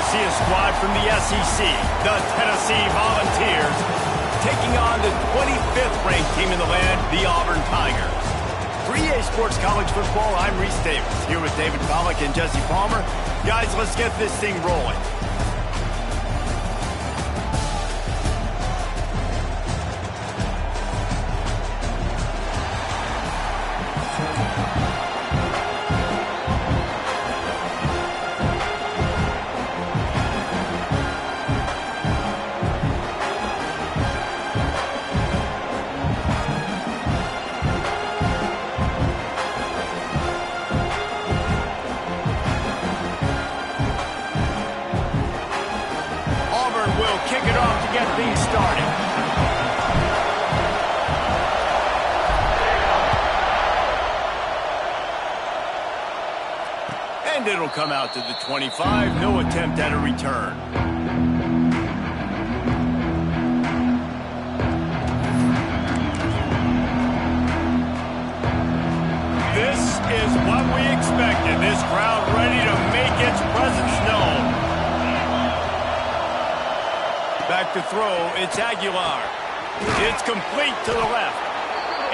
we'll see a squad from the SEC, the Tennessee Volunteers, taking on the 25th ranked team in the land, the Auburn Tigers. For EA Sports College Football, I'm Reese Davis, here with David Pollack and Jesse Palmer. Guys, let's get this thing rolling. Will kick it off to get things started. And it'll come out to the 25. No attempt at a return. This is what we expected. This crowd ready to make its presence known. Back to throw, it's Aguilar. It's complete to the left.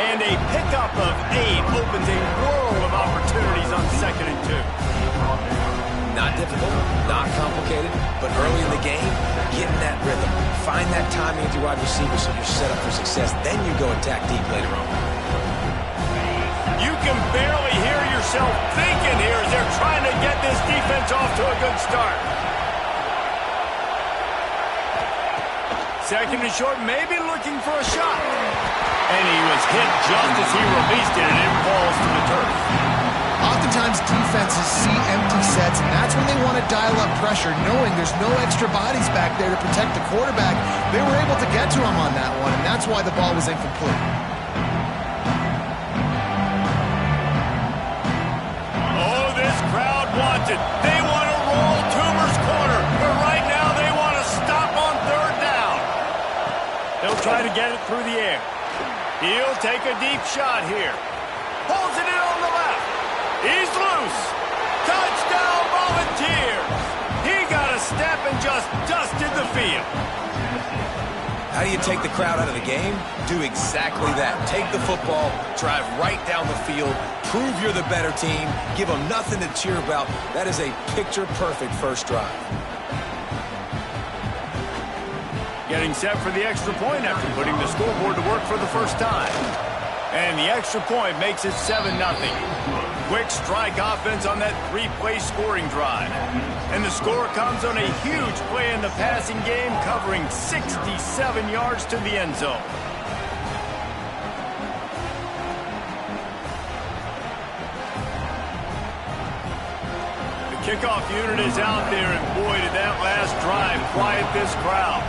And a pickup of 8 opens a world of opportunities on 2nd and 2. Not difficult, not complicated, but early in the game, get in that rhythm. Find that timing with your wide receiver so you're set up for success. Then you go attack deep later on. You can barely hear yourself thinking here as they're trying to get this defense off to a good start. 2nd and short, maybe looking for a shot. And he was hit just as he released it, and it falls to the turf. Oftentimes, defenses see empty sets, and that's when they want to dial up pressure, knowing there's no extra bodies back there to protect the quarterback. They were able to get to him on that one, and that's why the ball was incomplete. Oh, this crowd wants it. They want to roll Toomer's corner, but right now they want to stop on 3rd down. They'll try to get it through the air. He'll take a deep shot here. Pulls it in on the left. He's loose. Touchdown, Volunteers. He got a step and just dusted the field. How do you take the crowd out of the game? Do exactly that. Take the football, drive right down the field, prove you're the better team, give them nothing to cheer about. That is a picture-perfect first drive. Getting set for the extra point after putting the scoreboard to work for the first time. And the extra point makes it 7-0. Quick strike offense on that 3-play scoring drive. And the score comes on a huge play in the passing game, covering 67 yards to the end zone. The kickoff unit is out there, and boy, did that last drive quiet this crowd.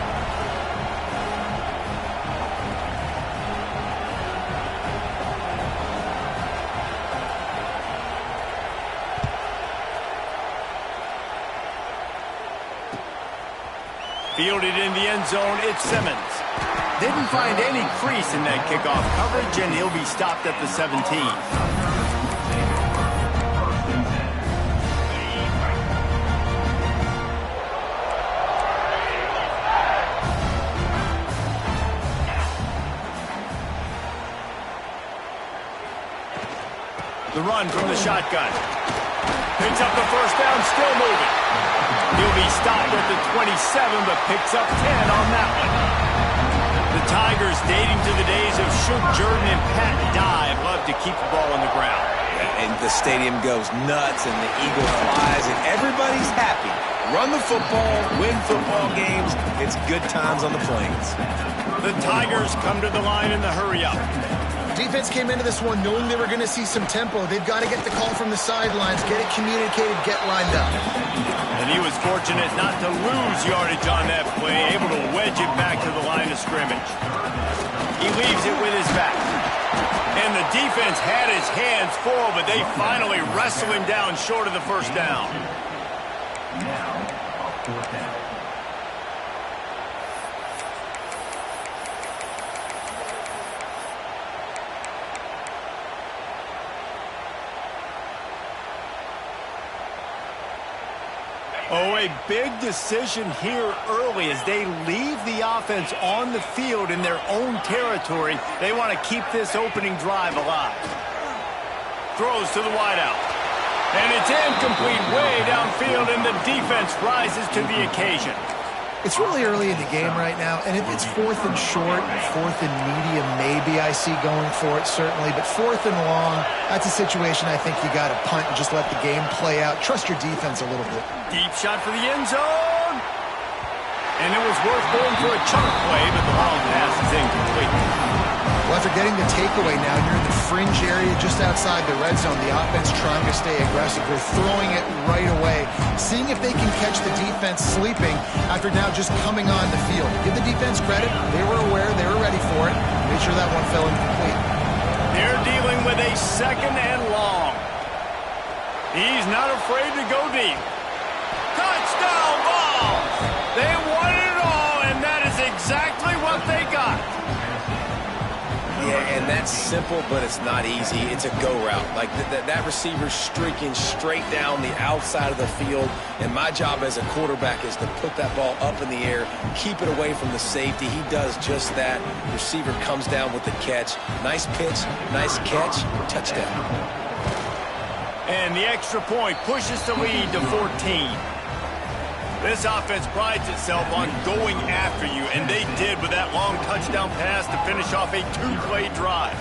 Fielded in the end zone, it's Simmons. Didn't find any crease in that kickoff coverage, and he'll be stopped at the 17. The run from the shotgun. Picks up the first down, still moving. He'll be stopped at the 27, but picks up 10 on that one. The Tigers, dating to the days of Shook Jordan and Pat Dye, love to keep the ball on the ground. And the stadium goes nuts, and the eagle flies, and everybody's happy. Run the football, win football games. It's good times on the Plains. The Tigers come to the line in the hurry-up. Defense came into this one knowing they were going to see some tempo. They've got to get the call from the sidelines, get it communicated, get lined up. And he was fortunate not to lose yardage on that play, able to wedge it back to the line of scrimmage. He leaves it with his back. And the defense had his hands full, but they finally wrestle him down short of the first down. a big decision here early as they leave the offense on the field in their own territory. They want to keep this opening drive alive. Throws to the wideout. And it's incomplete way downfield, and the defense rises to the occasion. It's really early in the game right now, and if it's 4th and short, 4th and medium, maybe I see going for it, certainly. But 4th and long, that's a situation I think you got to punt and just let the game play out. Trust your defense a little bit. Deep shot for the end zone. And it was worth going for a chunk play, but the long pass is incomplete. Well, after getting the takeaway now, you're in the fringe area just outside the red zone. The offense trying to stay aggressive. They're throwing it right away, seeing if they can catch the defense sleeping after now just coming on the field. Give the defense credit. They were aware. They were ready for it. Make sure that one fell incomplete. They're dealing with a 2nd and long. He's not afraid to go deep. Touchdown ball! They won it all, and that is exactly what they got. Yeah, and that's simple, but it's not easy. It's a go route. Like that receiver's streaking straight down the outside of the field, and my job as a quarterback is to put that ball up in the air, keep it away from the safety. He does just that. Receiver comes down with the catch. Nice pitch, nice catch, touchdown. And the extra point pushes the lead to 14. This offense prides itself on going after you, and they did with that long touchdown pass to finish off a 2-play drive.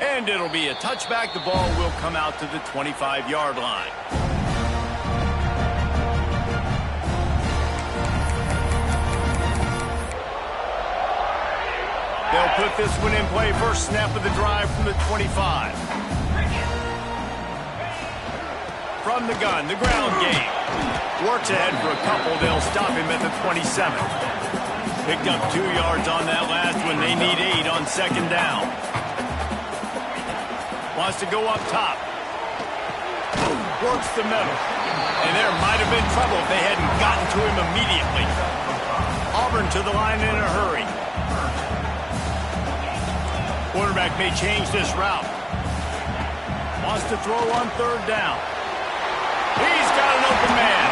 And it'll be a touchback. The ball will come out to the 25-yard line. They'll put this one in play. First snap of the drive from the 25. From the gun, the ground game. Works ahead for a couple. They'll stop him at the 27. Picked up 2 yards on that last one. They need 8 on 2nd down. Wants to go up top. Works the middle. And there might have been trouble if they hadn't gotten to him immediately. Auburn to the line in a hurry. Quarterback may change this route. Wants to throw on 3rd down. He's got an open man.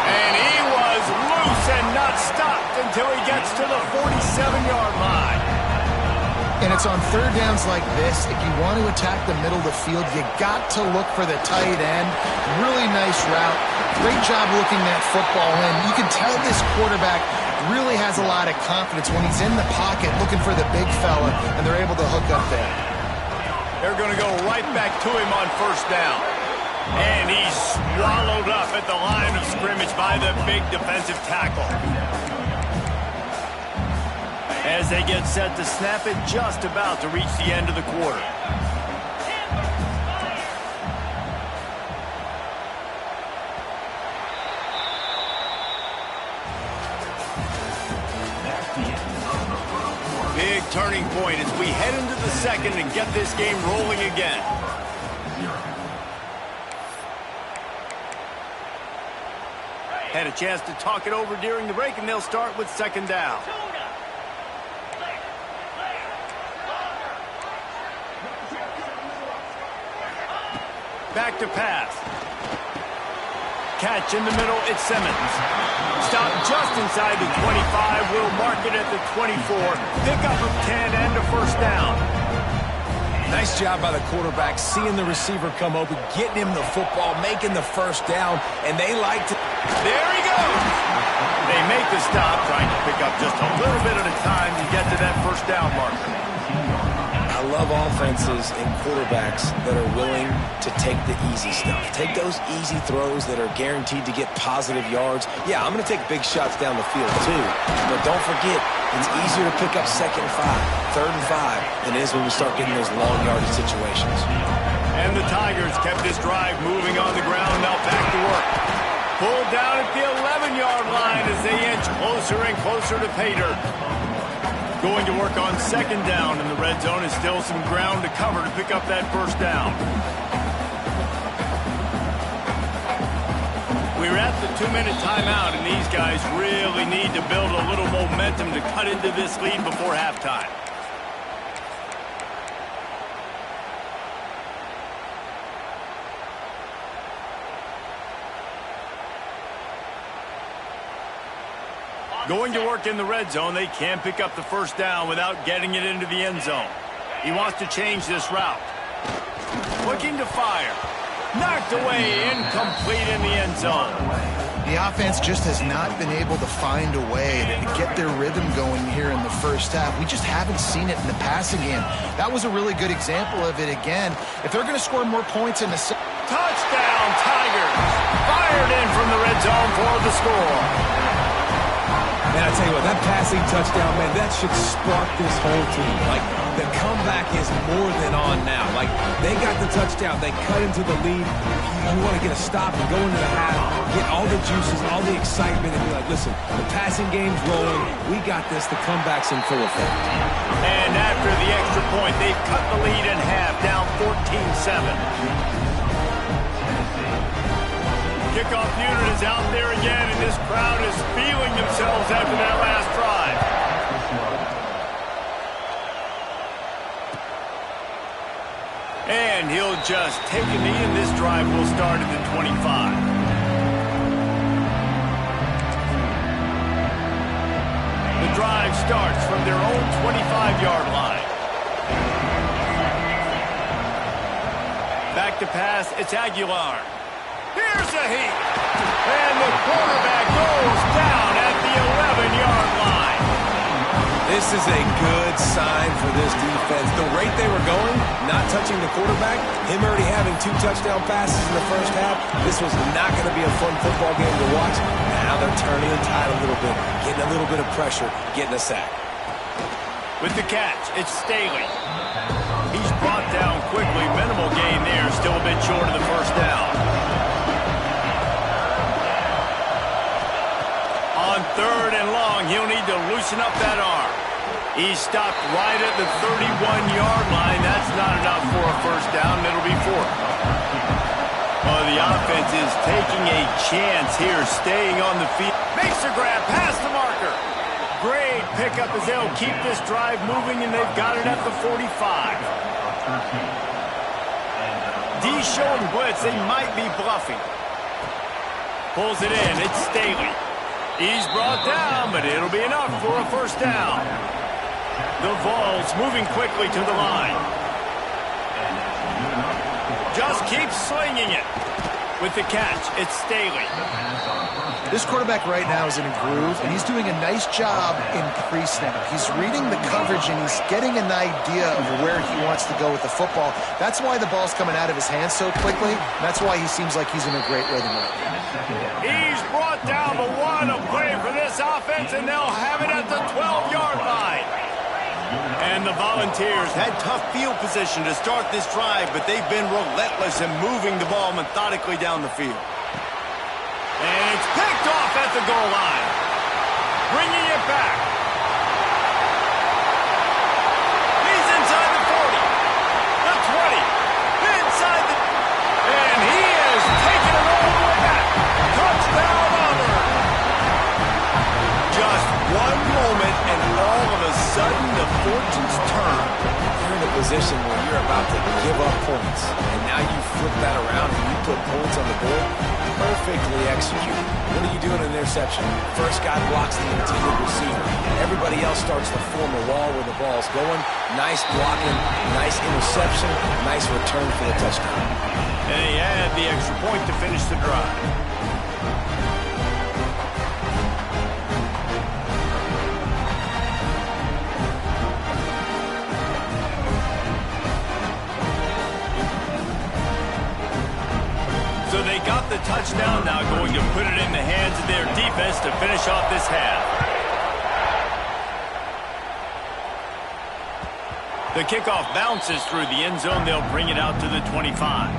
And he was loose and not stopped until he gets to the 47-yard line. And it's on 3rd downs like this. If you want to attack the middle of the field, you got to look for the tight end. Really nice route. Great job looking that football in. You can tell this quarterback really has a lot of confidence when he's in the pocket looking for the big fella, and they're able to hook up there. They're going to go right back to him on 1st down. And he's swallowed up at the line of scrimmage by the big defensive tackle. As they get set to snap it, just about to reach the end of the quarter. Big turning point as we head into the 2nd and get this game rolling again. Had a chance to talk it over during the break, and they'll start with 2nd down. Back to pass. Catch in the middle, it's Simmons. Stop just inside the 25. We'll mark it at the 24. Pick up of 10 and a 1st down. Nice job by the quarterback, seeing the receiver come open, getting him the football, making the 1st down, and they like to... There he goes! They make the stop, trying to pick up just a little bit at a time to get to that 1st down marker. I love offenses and quarterbacks that are willing to take the easy stuff. Take those easy throws that are guaranteed to get positive yards. Yeah, I'm going to take big shots down the field too. But don't forget, it's easier to pick up 2nd and 5, 3rd and 5 than it is when we start getting those long yardage situations. And the Tigers kept this drive moving on the ground. Now back to work. Pulled down at the 11-yard line as they inch closer and closer to pay dirt. Going to work on 2nd down, and the red zone is still some ground to cover to pick up that 1st down. We're at the 2-minute timeout, and these guys really need to build a little momentum to cut into this lead before halftime. Going to work in the red zone, they can't pick up the first down without getting it into the end zone. He wants to change this route. Looking to fire. Knocked away, incomplete in the end zone. The offense just has not been able to find a way to get their rhythm going here in the first half. We just haven't seen it in the passing game. That was a really good example of it again. If they're going to score more points in the touchdown, Tigers! Fired in from the red zone for the score. Man, I tell you what, that passing touchdown, man, that should spark this whole team. Like, the comeback is more than on now. Like, they got the touchdown. They cut into the lead. You want to get a stop and go into the half, get all the juices, all the excitement, and be like, listen, the passing game's rolling. We got this. The comeback's in full effect. And after the extra point, they've cut the lead in half, down 14-7. Kickoff unit is out there again, and this crowd is feeling themselves after that last drive. And he'll just take a knee, and this drive will start at the 25. The drive starts from their own 25-yard line. Back to pass, it's Aguilar. Here's a heat. And the quarterback goes down at the 11-yard line. This is a good sign for this defense. The rate they were going, not touching the quarterback, him already having 2 touchdown passes in the first half, this was not going to be a fun football game to watch. Now they're turning the tide a little bit, getting a little bit of pressure, getting a sack. With the catch, it's Staley. He's brought down quickly. Minimal gain there, still a bit short of the first down. On 3rd and long, he'll need to loosen up that arm. He's stopped right at the 31-yard line. That's not enough for a first down. It'll be 4th. Oh, the offense is taking a chance here, staying on the field. Makes a grab past the marker. Great pickup as they'll keep this drive moving, and they've got it at the 45. D showing blitz. They might be bluffing. Pulls it in. It's Staley. He's brought down, but it'll be enough for a first down. The Vols moving quickly to the line. Just keeps slinging it. With the catch, it's Staley. This quarterback right now is in a groove, and he's doing a nice job in pre-snap. He's reading the coverage, and he's getting an idea of where he wants to go with the football. That's why the ball's coming out of his hands so quickly. That's why he seems like he's in a great rhythm right now. He's brought down, but what a play for this offense, and they'll have it at the 12-yard line. And the Volunteers had tough field position to start this drive, but they've been relentless in moving the ball methodically down the field. And it's picked off at the goal line. Bringing it back. He's inside the 40. The 20. Inside the... And he is taking it all the way back. Touchdown, Auburn. Just one moment, and all of a sudden, the fortunes turn. You're in a position where you're about to give up points, and now you flip that around and you put points on the board. Perfectly executed. What do you do in an interception? First guy blocks the intended receiver. Everybody else starts to form a wall where the ball's going. Nice blocking, nice interception, nice return for the touchdown. And he had the extra point to finish the drive. So they got the touchdown, now going to put it in the hands of their defense to finish off this half. The kickoff bounces through the end zone. They'll bring it out to the 25.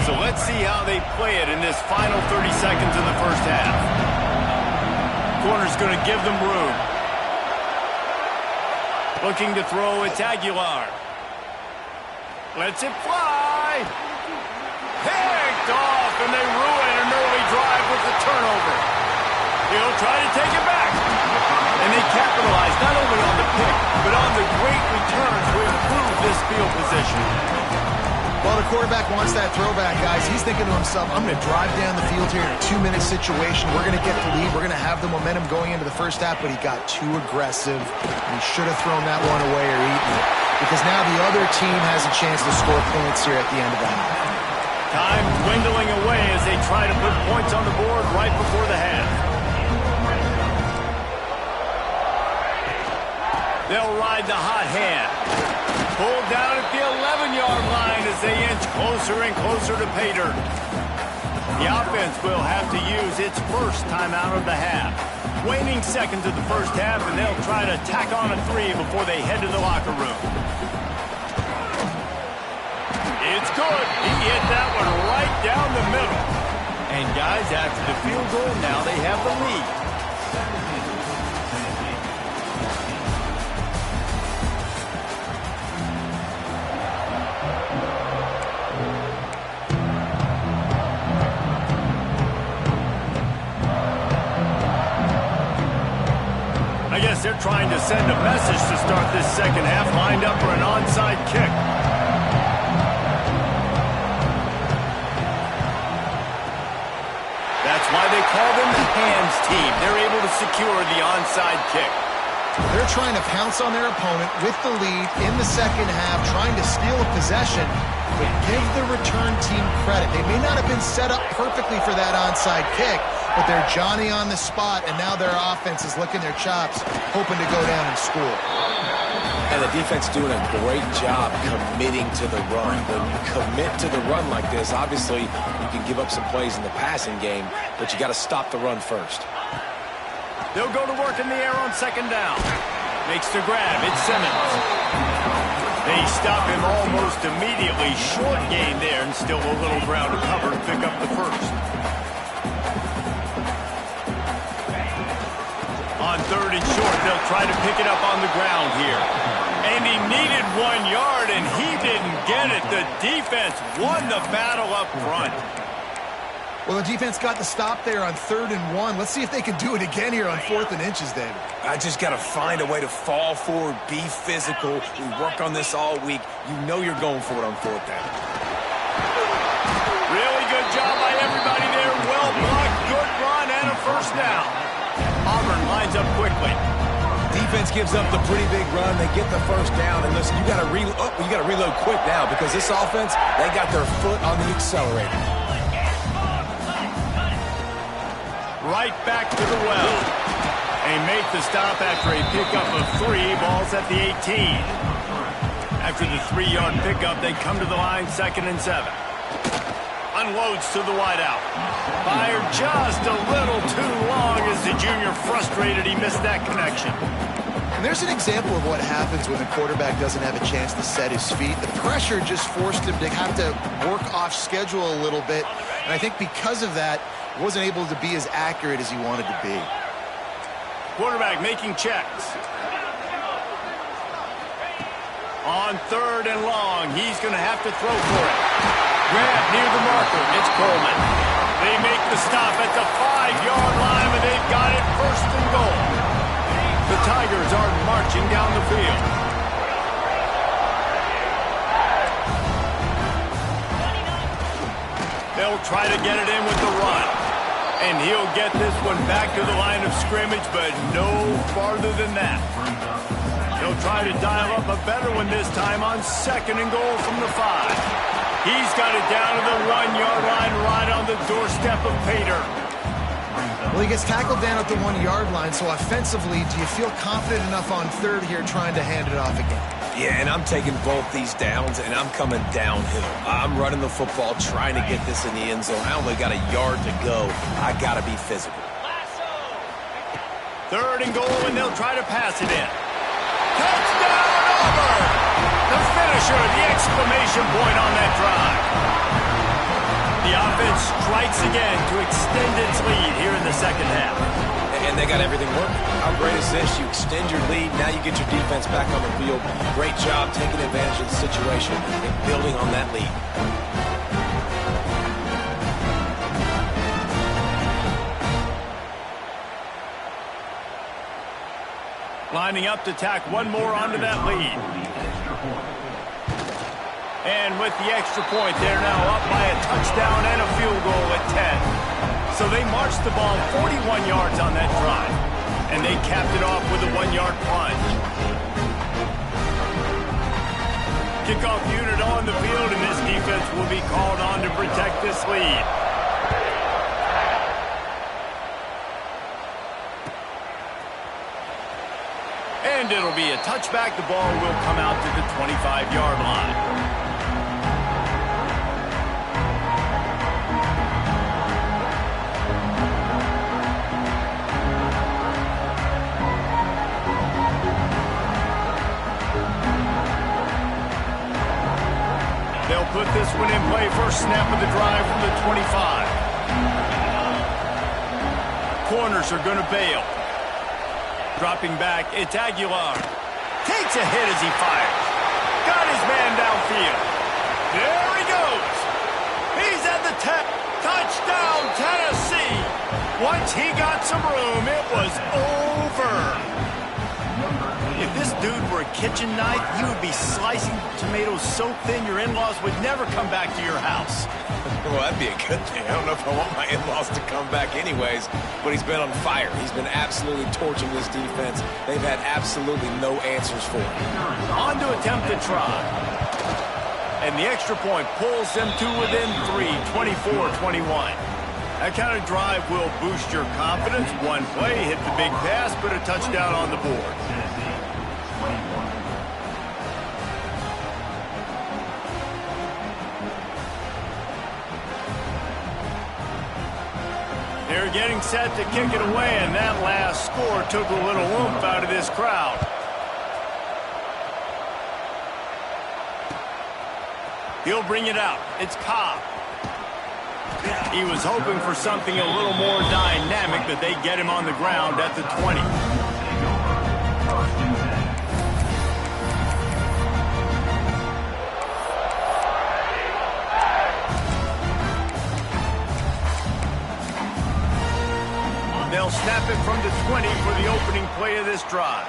So let's see how they play it in this final 30 seconds of the first half. corner's going to give them room. Looking to throw, it's Aguilar. Lets it fly. Picked off, and they ruin an early drive with the turnover. He'll try to take it back. And they capitalize not only on the pick, but on the great returns to improve this field position. Well, the quarterback wants that throwback, guys. He's thinking to himself, I'm going to drive down the field here in a 2-minute situation. We're going to get the lead. We're going to have the momentum going into the first half, but he got too aggressive. He should have thrown that one away or eaten it, because now the other team has a chance to score points here at the end of the half. Time dwindling away as they try to put points on the board right before the half. They'll ride the hot hand. Pulled down at the 11-yard line as they inch closer and closer to pay dirt. The offense will have to use its first timeout of the half. Waning seconds of the first half, and they'll try to tack on a 3 before they head to the locker room. It's good. He hit that one right down the middle. And guys, after the field goal, now they have the lead. I guess they're trying to send a message to start this second half, lined up for an onside kick. That's why they call them the hands team. They're able to secure the onside kick. They're trying to pounce on their opponent with the lead in the second half, trying to steal a possession, but give the return team credit. They may not have been set up perfectly for that onside kick, but they're Johnny on the spot, and now their offense is licking their chops, hoping to go down and score. And the defense doing a great job committing to the run. When you commit to the run like this, obviously you can give up some plays in the passing game, but you got to stop the run first. They'll go to work in the air on second down. Makes the grab. It's Simmons. They stop him almost immediately. Short gain there, and still a little ground to cover to pick up the first. On third and short, they'll try to pick it up on the ground here. And he needed 1 yard, and he didn't get it. The defense won the battle up front. Well, the defense got the stop there on 3rd and 1. Let's see if they can do it again here on 4th and inches, David. I just got to find a way to fall forward, be physical. We work on this all week. You know you're going for it on 4th down. Really good job by everybody there. Well blocked, good run, and a first down. Auburn lines up quickly. Defense gives up the pretty big run. They get the first down, and listen, you got to reload quick now, because this offense, they got their foot on the accelerator. Right back to the well. They make the stop after a pickup of 3. Ball's at the 18. After the 3-yard pickup, they come to the line, 2nd and 7. Unloads to the wideout. Fired just a little too long as the junior frustrated. He missed that connection. And there's an example of what happens when the quarterback doesn't have a chance to set his feet. The pressure just forced him to have to work off schedule a little bit. And I think because of that, he wasn't able to be as accurate as he wanted to be. Quarterback making checks. On 3rd and long, he's going to have to throw for it. Grab near the marker. It's Coleman. They make the stop at the 5-yard line, and they've got it 1st and goal. The Tigers are marching down the field. They'll try to get it in with the run. And he'll get this one back to the line of scrimmage, but no farther than that. He'll try to dial up a better one this time on 2nd and goal from the 5. He's got it down to the 1-yard line right on the doorstep of Pater. Well, he gets tackled down at the 1-yard line, so offensively, do you feel confident enough on 3rd here trying to hand it off again? Yeah, and I'm taking both these downs, and I'm coming downhill. I'm running the football, trying to get this in the end zone. I only got a yard to go. I got to be physical. 3rd and goal, and they'll try to pass it in. Touchdown, Auburn! The finisher, the exclamation point on that drive. The offense strikes again to extend its lead here in the second half. And they got everything working. How great is this? You extend your lead, now you get your defense back on the field. Great job taking advantage of the situation and building on that lead. Lining up to tack one more onto that lead. And with the extra point, they're now up by a touchdown and a field goal at 10. So they marched the ball 41 yards on that drive. And they capped it off with a 1-yard plunge. Kickoff unit on the field, and this defense will be called on to protect this lead. And it'll be a touchback. The ball will come out to the 25-yard line. They'll put this one in play. First snap of the drive from the 25. Corners are going to bail. Dropping back, it's Aguilar. Takes a hit as he fires. Got his man downfield. There he goes. He's at the 10. Touchdown, Tennessee. Once he got some room, it was over. If this dude were a kitchen knife, you would be slicing tomatoes so thin your in-laws would never come back to your house. Well, that'd be a good thing. I don't know if I want my in-laws to come back anyways, but he's been on fire. He's been absolutely torching this defense. They've had absolutely no answers for him. On to attempt the try. And the extra point pulls them to within 3, 24-21. That kind of drive will boost your confidence. One play, hit the big pass, put a touchdown on the board. They're getting set to kick it away, and that last score took a little oomph out of this crowd. He'll bring it out. It's Cobb. He was hoping for something a little more dynamic, but they get him on the ground at the 20. They'll snap it from the 20 for the opening play of this drive.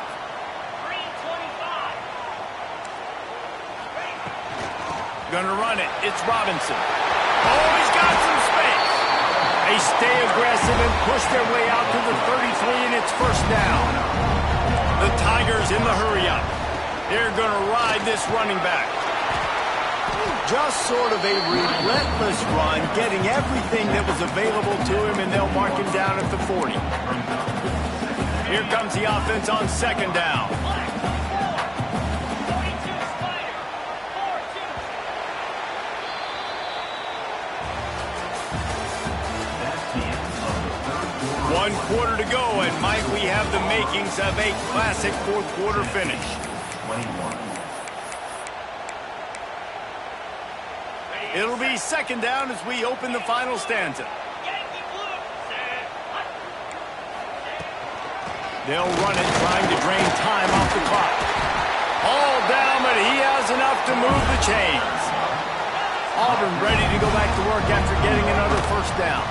Gonna run it. It's Robinson. Oh, he's got some space. They stay aggressive and push their way out to the 33, and it's first down. The Tigers in the hurry-up. They're gonna ride this running back. Just sort of a relentless run, getting everything that was available to him, and they'll mark him down at the 40. Here comes the offense on second down. One quarter to go, and might we have the makings of a classic fourth quarter finish. 21. It'll be second down as we open the final stanza. They'll run it, trying to drain time off the clock. All down, but he has enough to move the chains. Auburn ready to go back to work after getting another first down.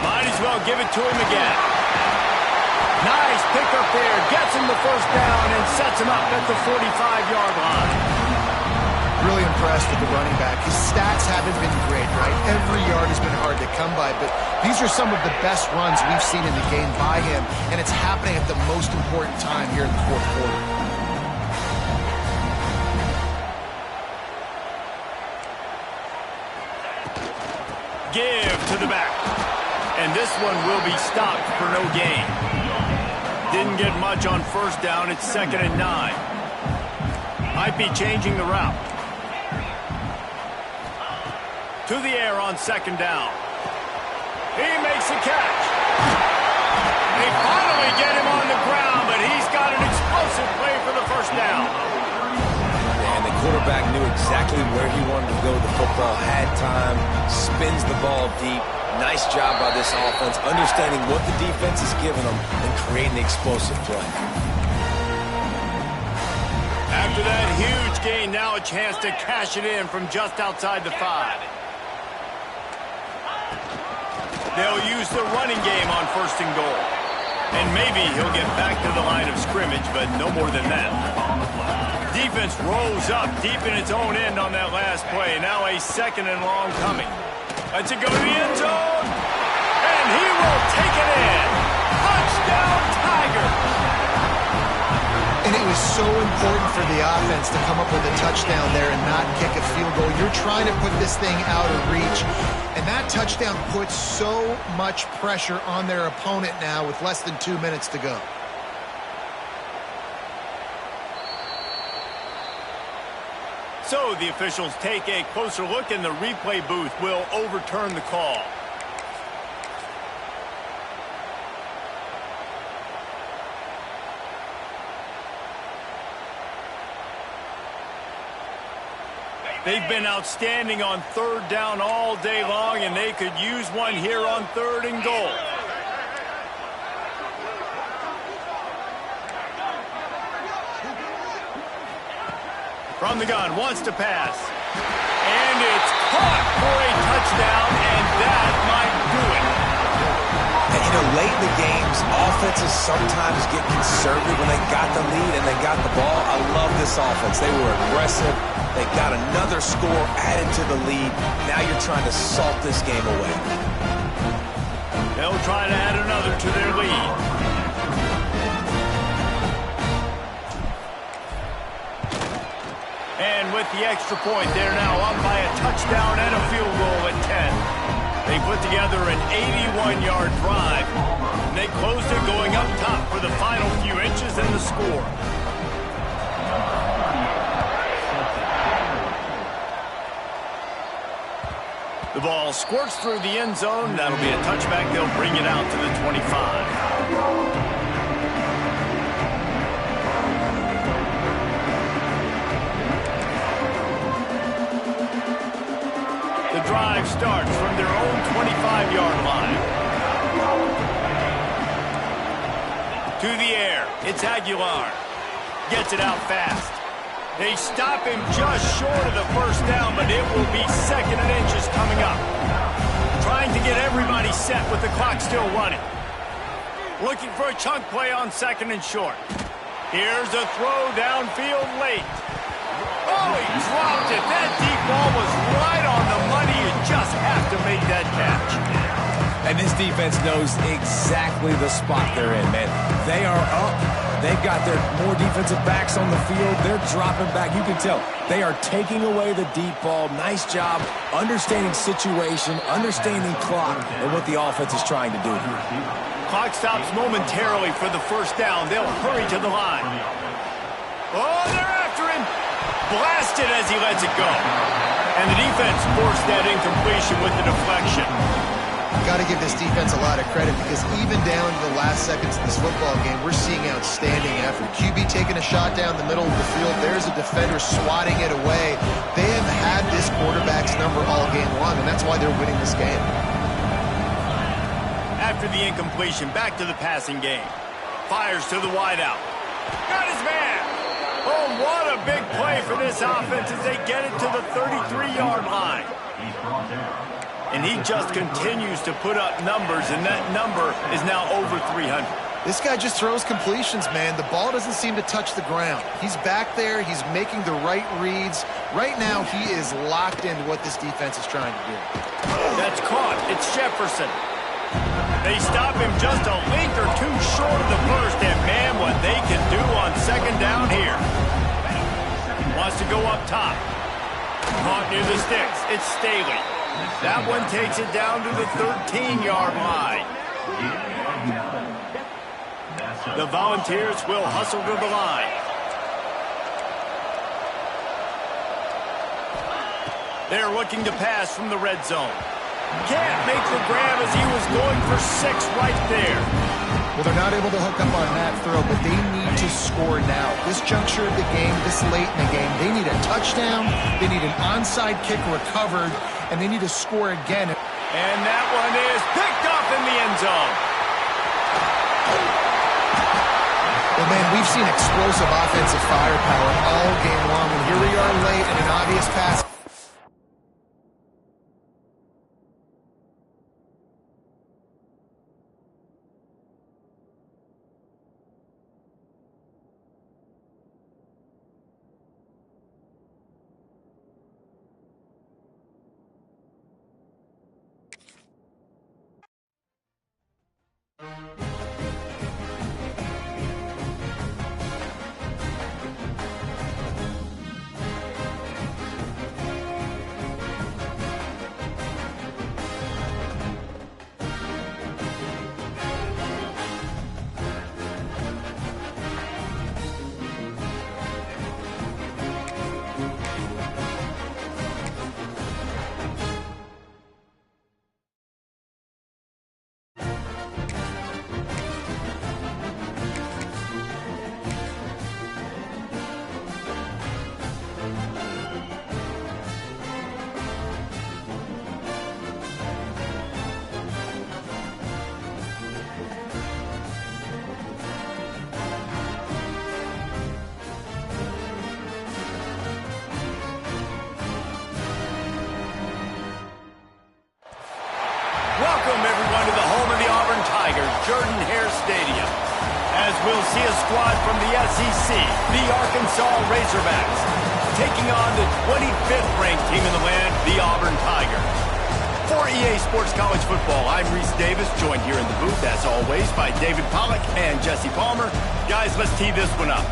Might as well give it to him again. Nice pickup there, gets him the first down and sets him up at the 45-yard line. Really impressed with the running back. His stats haven't been great, right? Every yard has been hard to come by, but these are some of the best runs we've seen in the game by him, and it's happening at the most important time here in the fourth quarter. Give to the back. And this one will be stopped for no gain. Didn't get much on first down. It's 2nd and 9. Might be changing the route. To the air on second down. He makes a catch. They finally get him on the ground, but he's got an explosive play for the first down. And the quarterback knew exactly where he wanted to go with the football, had time, spins the ball deep, Nice job by this offense, understanding what the defense is giving them and creating the explosive play. After that huge gain, now a chance to cash it in from just outside the 5. They'll use the running game on 1st and goal. And maybe he'll get back to the line of scrimmage, but no more than that. Defense rolls up deep in its own end on that last play. Now a 2nd and long coming. Let's it go to the end zone. And he will take it in. Touchdown, Tigers! And it was so important for the offense to come up with a touchdown there and not kick a field goal. You're trying to put this thing out of reach. And that touchdown puts so much pressure on their opponent now with less than 2 minutes to go. So the officials take a closer look, and the replay booth will overturn the call. They've been outstanding on 3rd down all day long, and they could use one here on 3rd and goal. From the gun, wants to pass. And it's caught for a touchdown, and that might do it. And, late in the games, offenses sometimes get conservative when they got the lead and they got the ball. I love this offense. They were aggressive. They got another score added to the lead. Now you're trying to salt this game away. They'll try to add another to their lead. And with the extra point, they're now up by a touchdown and a field goal at 10. They put together an 81-yard drive. And they closed it going up top for the final few inches in the score. The ball squirts through the end zone. That'll be a touchback. They'll bring it out to the 25. The drive starts from their own 25-yard line. To the air. It's Aguilar. Gets it out fast. They stop him just short of the 1st down, but it will be 2nd and inches coming up. Trying to get everybody set with the clock still running. Looking for a chunk play on 2nd and short. Here's a throw downfield late. Oh, he dropped it. That deep ball was right on the money. You just have to make that catch. And this defense knows exactly the spot they're in, man. They are up. They've got their more defensive backs on the field. They're dropping back. You can tell they are taking away the deep ball. Nice job understanding situation, understanding clock, and what the offense is trying to do. Clock stops momentarily for the 1st down. They'll hurry to the line. Oh, they're after him. Blasted as he lets it go. And the defense forced that incompletion with the deflection. Got to give this defense a lot of credit because even down to the last seconds of this football game, we're seeing outstanding effort. QB taking a shot down the middle of the field. There's a defender swatting it away. They have had this quarterback's number all game long, and that's why they're winning this game. After the incompletion, back to the passing game. Fires to the wideout. Got his man. Oh, what a big play for this offense as they get it to the 33-yard line. And he just continues to put up numbers, and that number is now over 300. This guy just throws completions, man. The ball doesn't seem to touch the ground. He's back there. He's making the right reads. Right now, he is locked into what this defense is trying to do. That's caught. It's Jefferson. They stop him just a link or two short of the 1st, and man, what they can do on 2nd down here. Wants to go up top. Caught near the sticks. It's Staley. That one takes it down to the 13-yard line. The Volunteers will hustle to the line. They're looking to pass from the red zone. Can't make the grab as he was going for 6 right there. Well, they're not able to hook up on that throw, but they need to score now. This juncture of the game, this late in the game, they need a touchdown, they need an onside kick recovered, and they need to score again. And that one is picked up in the end zone. Well, man, we've seen explosive offensive firepower all game long, and here we are late in an obvious pass. Welcome, everyone, to the home of the Auburn Tigers, Jordan-Hare Stadium. As we'll see a squad from the SEC, the Arkansas Razorbacks, taking on the 25th ranked team in the land, the Auburn Tigers. For EA Sports College Football, I'm Reese Davis, joined here in the booth, as always, by David Pollack and Jesse Palmer. Guys, let's tee this one up.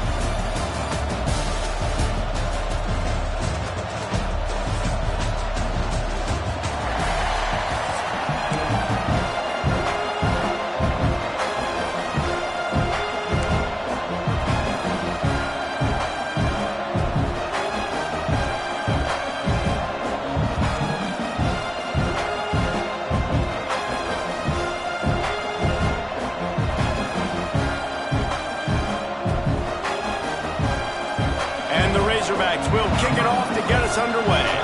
Razorbacks will kick it off to get us underway.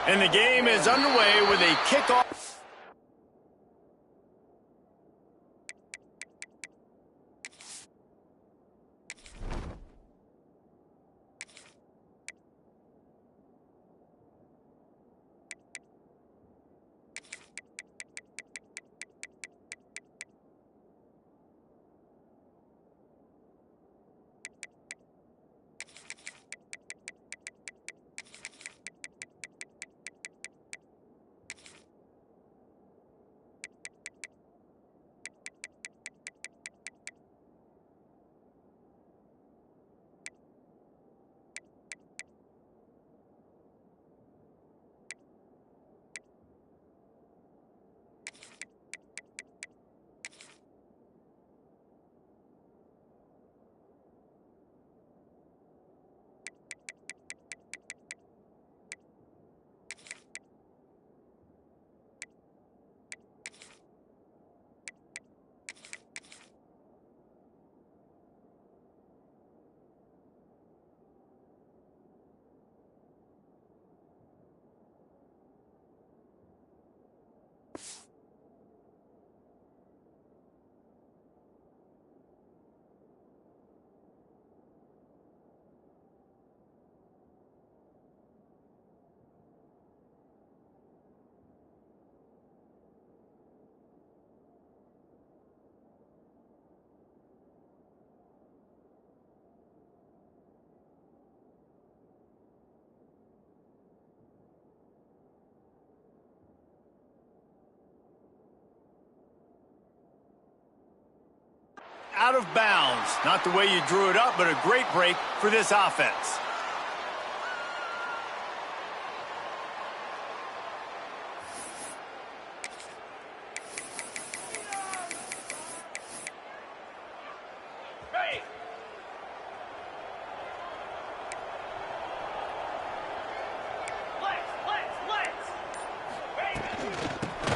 And the game is underway with a kickoff. Out of bounds. Not the way you drew it up, but a great break for this offense.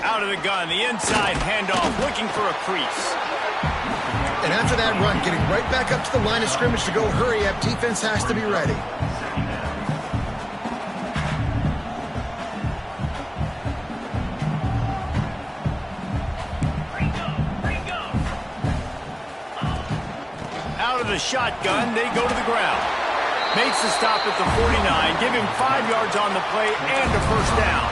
Out of the gun, the inside handoff, looking for a crease. And after that run, getting right back up to the line of scrimmage to go hurry up, defense has to be ready. Out of the shotgun, they go to the ground. Makes the stop at the 49, give him 5 yards on the play and a first down.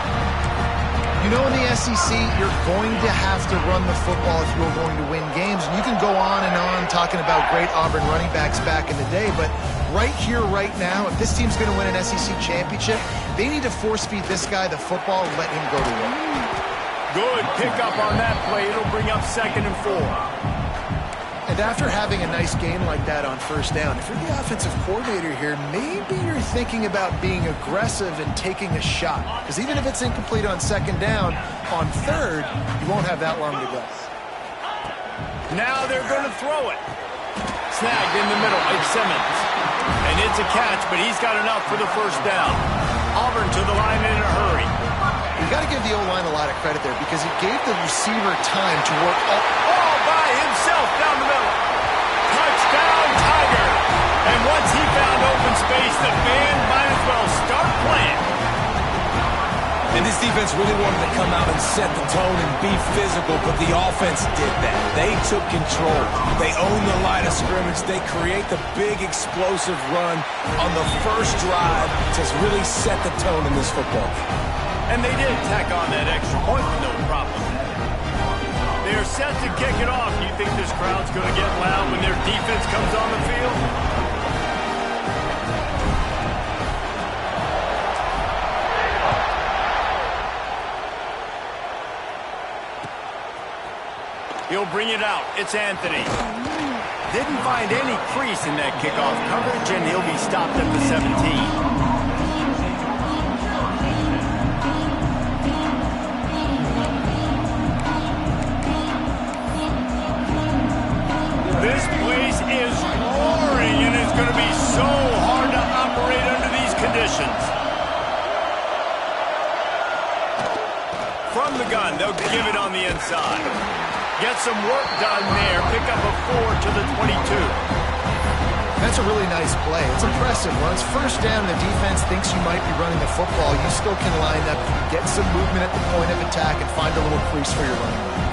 You know, in the SEC, you're going to have to run the football if you're going to win games. And you can go on and on talking about great Auburn running backs back in the day, but right here, right now, if this team's going to win an SEC championship, they need to force-feed this guy the football and let him go to work. Good pickup on that play. It'll bring up 2nd and 4. And after having a nice game like that on first down, if you're the offensive coordinator here, maybe you're thinking about being aggressive and taking a shot. Because even if it's incomplete on 2nd down, on 3rd, you won't have that long to go. Now they're going to throw it. Snagged in the middle, it's Simmons. And it's a catch, but he's got enough for the first down. Auburn to the line in a hurry. You got to give the O-line a lot of credit there because it gave the receiver time to work all by himself down the middle. Touchdown, Tiger. And once he found open space, the band might as well start playing. And this defense really wanted to come out and set the tone and be physical, but the offense did that. They took control. They owned the line of scrimmage. They create the big explosive run on the first drive to really set the tone in this football. And they did tack on that extra point with no problem. They're set to kick it off. You think this crowd's going to get loud when their defense comes on the field? He'll bring it out. It's Anthony. Didn't find any crease in that kickoff coverage, and he'll be stopped at the 17. This place is roaring, and it's going to be so hard to operate under these conditions. From the gun, they'll give it on the inside. Get some work done there. Pick up a 4 to the 22. That's a really nice play. It's impressive. When it's first down and the defense thinks you might be running the football, you still can line up, get some movement at the point of attack, and find a little crease for your running back.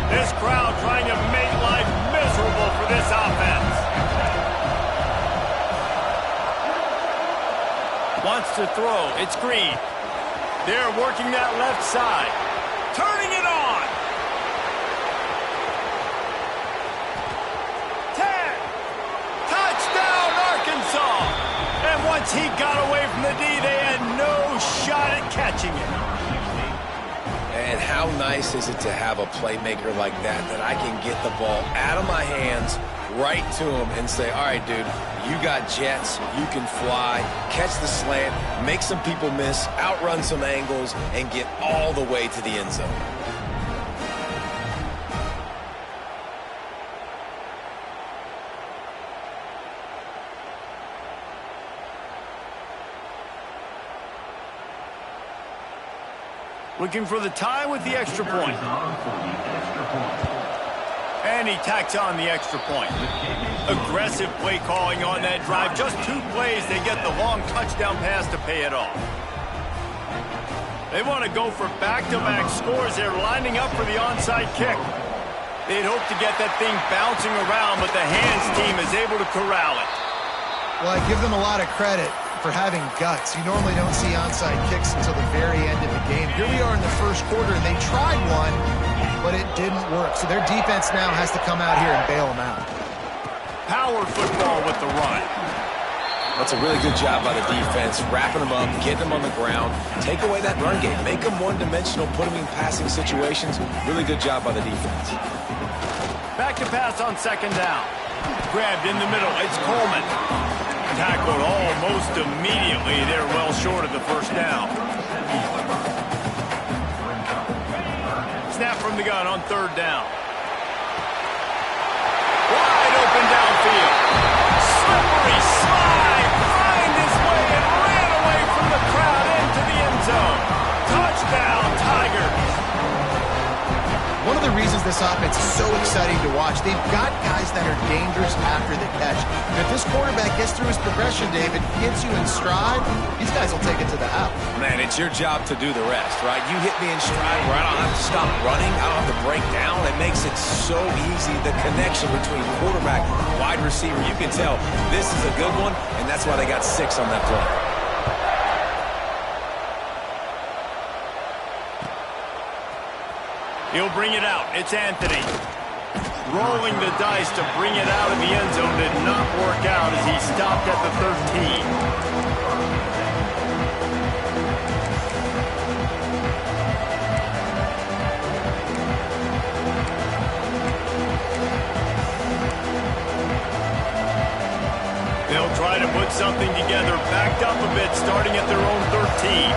This crowd trying to make life miserable for this offense. Wants to throw. It's Green. They're working that left side. Turning it on. 10. Touchdown, Arkansas. And once he got away from the D, they had no shot at catching it. And how nice is it to have a playmaker like that I can get the ball out of my hands right to him and say, all right, dude, you got jets, you can fly, catch the slant, make some people miss, outrun some angles, and get all the way to the end zone. Looking for the tie with the extra point. And he tacks on the extra point. Aggressive play calling on that drive. Just 2 plays, they get the long touchdown pass to pay it off. They want to go for back-to-back scores. They're lining up for the onside kick. They'd hope to get that thing bouncing around, but the hands team is able to corral it. Well, I give them a lot of credit for having guts. You normally don't see onside kicks until the very end of the game. Here we are in the first quarter, and they tried one, but it didn't work. So their defense now has to come out here and bail them out. Power football with the run. That's a really good job by the defense, wrapping them up, getting them on the ground, take away that run game, make them one-dimensional, put them in passing situations. Really good job by the defense. Back to pass on 2nd down. Grabbed in the middle. It's Coleman. Tackled almost immediately. They're well short of the first down. snap from the gun on third down. Wide open downfield. Slippery slide. Find his way and ran away from the crowd into the end zone. Touchdown, Tigers. One of the reasons this offense is so exciting to watch, they've got guys that are dangerous after the catch. And if this quarterback gets through his progression, David, gets you in stride, these guys will take it to the house. Man, it's your job to do the rest, right? You hit me in stride where I don't have to stop running. I don't have to break down. It makes it so easy. The connection between quarterback, wide receiver, you can tell this is a good one, and that's why they got 6 on that play. He'll bring it out. It's Anthony. Rolling the dice to bring it out of the end zone did not work out as he stopped at the 13. They'll try to put something together, backed up a bit, starting at their own 13.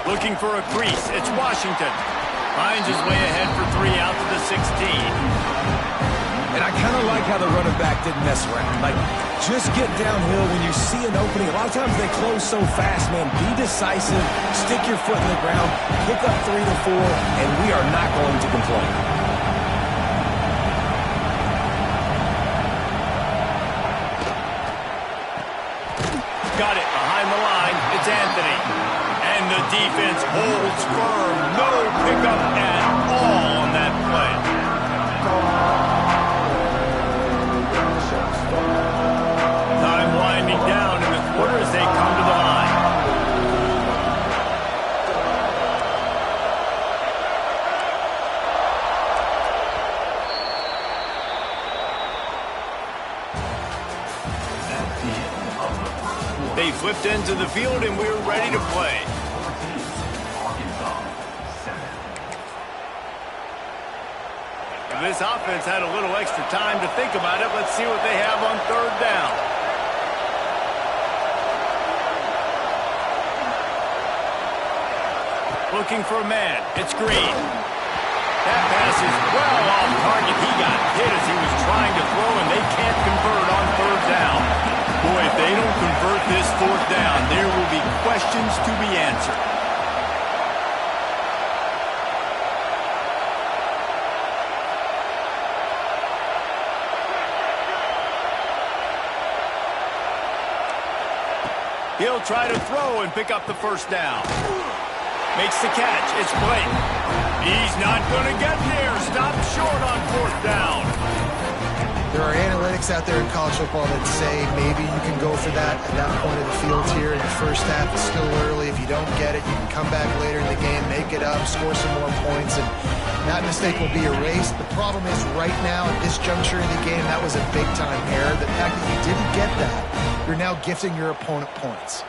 Looking for a crease. It's Washington. Finds his way ahead for 3 out to the 16. And I kind of like how the running back didn't mess around. Like, just get downhill when you see an opening. A lot of times they close so fast, man. Be decisive. Stick your foot in the ground. Pick up 3 to 4, and we are not going to complain. Got it behind the line. It's Anthony. And the defense holds firm. No pickup at all on that play. Time winding down in the quarter as they come to the line. They flipped into the field and we're ready to play. This offense had a little extra time to think about it. Let's see what they have on third down. Looking for a man. It's Green. That pass is well off target. He got hit as he was trying to throw, and they can't convert on third down. Boy, if they don't convert this fourth down, there will be questions to be answered. He'll try to throw and pick up the first down. Makes the catch. It's Blake. He's not going to get there. Stop short on fourth down. There are analytics out there in college football that say maybe you can go for that at that point of the field here in the first half. It's still early. If you don't get it, you can come back later in the game, make it up, score some more points, and that mistake will be erased. The problem is right now at this juncture in the game, that was a big-time error. The fact that you didn't get that, you're now gifting your opponent points.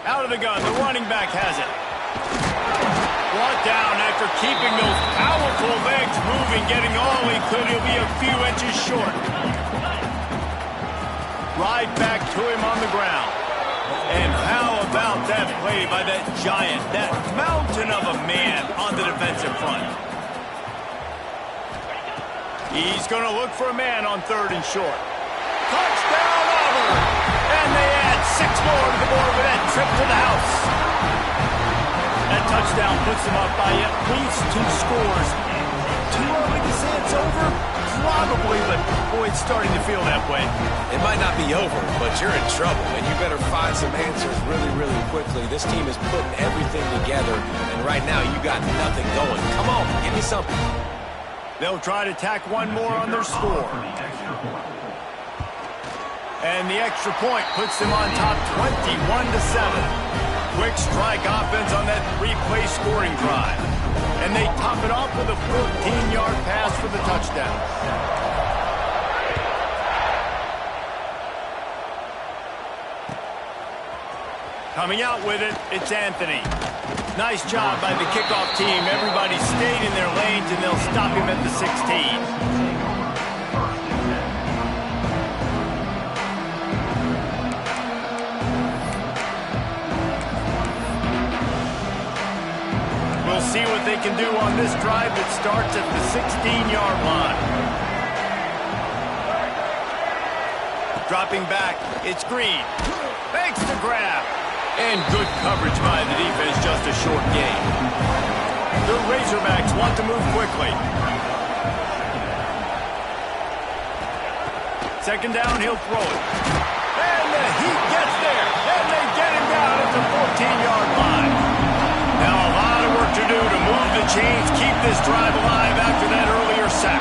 Out of the gun, the running back has it. Brought down after keeping those powerful legs moving, getting all he could. He'll be a few inches short. Right back to him on the ground. And how about that play by that giant, that mountain of a man on the defensive front? He's going to look for a man on third and short. Touchdown, Auburn! And they add 6 more to the board with that trip to the house. That touchdown puts them up by at least 2 scores. Too early to say it's over? Probably, but boy, it's starting to feel that way. It might not be over, but you're in trouble, and you better find some answers really, really quickly. This team is putting everything together, and right now you got nothing going. Come on, give me something. They'll try to tack one more on their score. And the extra point puts them on top 21-7. Quick strike offense on that 3-play scoring drive. And they top it off with a 14-yard pass for the touchdown. Coming out with it, it's Anthony. Nice job by the kickoff team. Everybody stayed in their lanes, and they'll stop him at the 16. see what they can do on this drive that starts at the 16-yard line. Dropping back, it's Green. Makes the grab. And good coverage by the defense, just a short gain. The Razorbacks want to move quickly. Second down, he'll throw it. And the Heat gets there. And they get him down at the 14-yard line. Now a lot of work to do to move the chains, keep this drive alive after that earlier sack.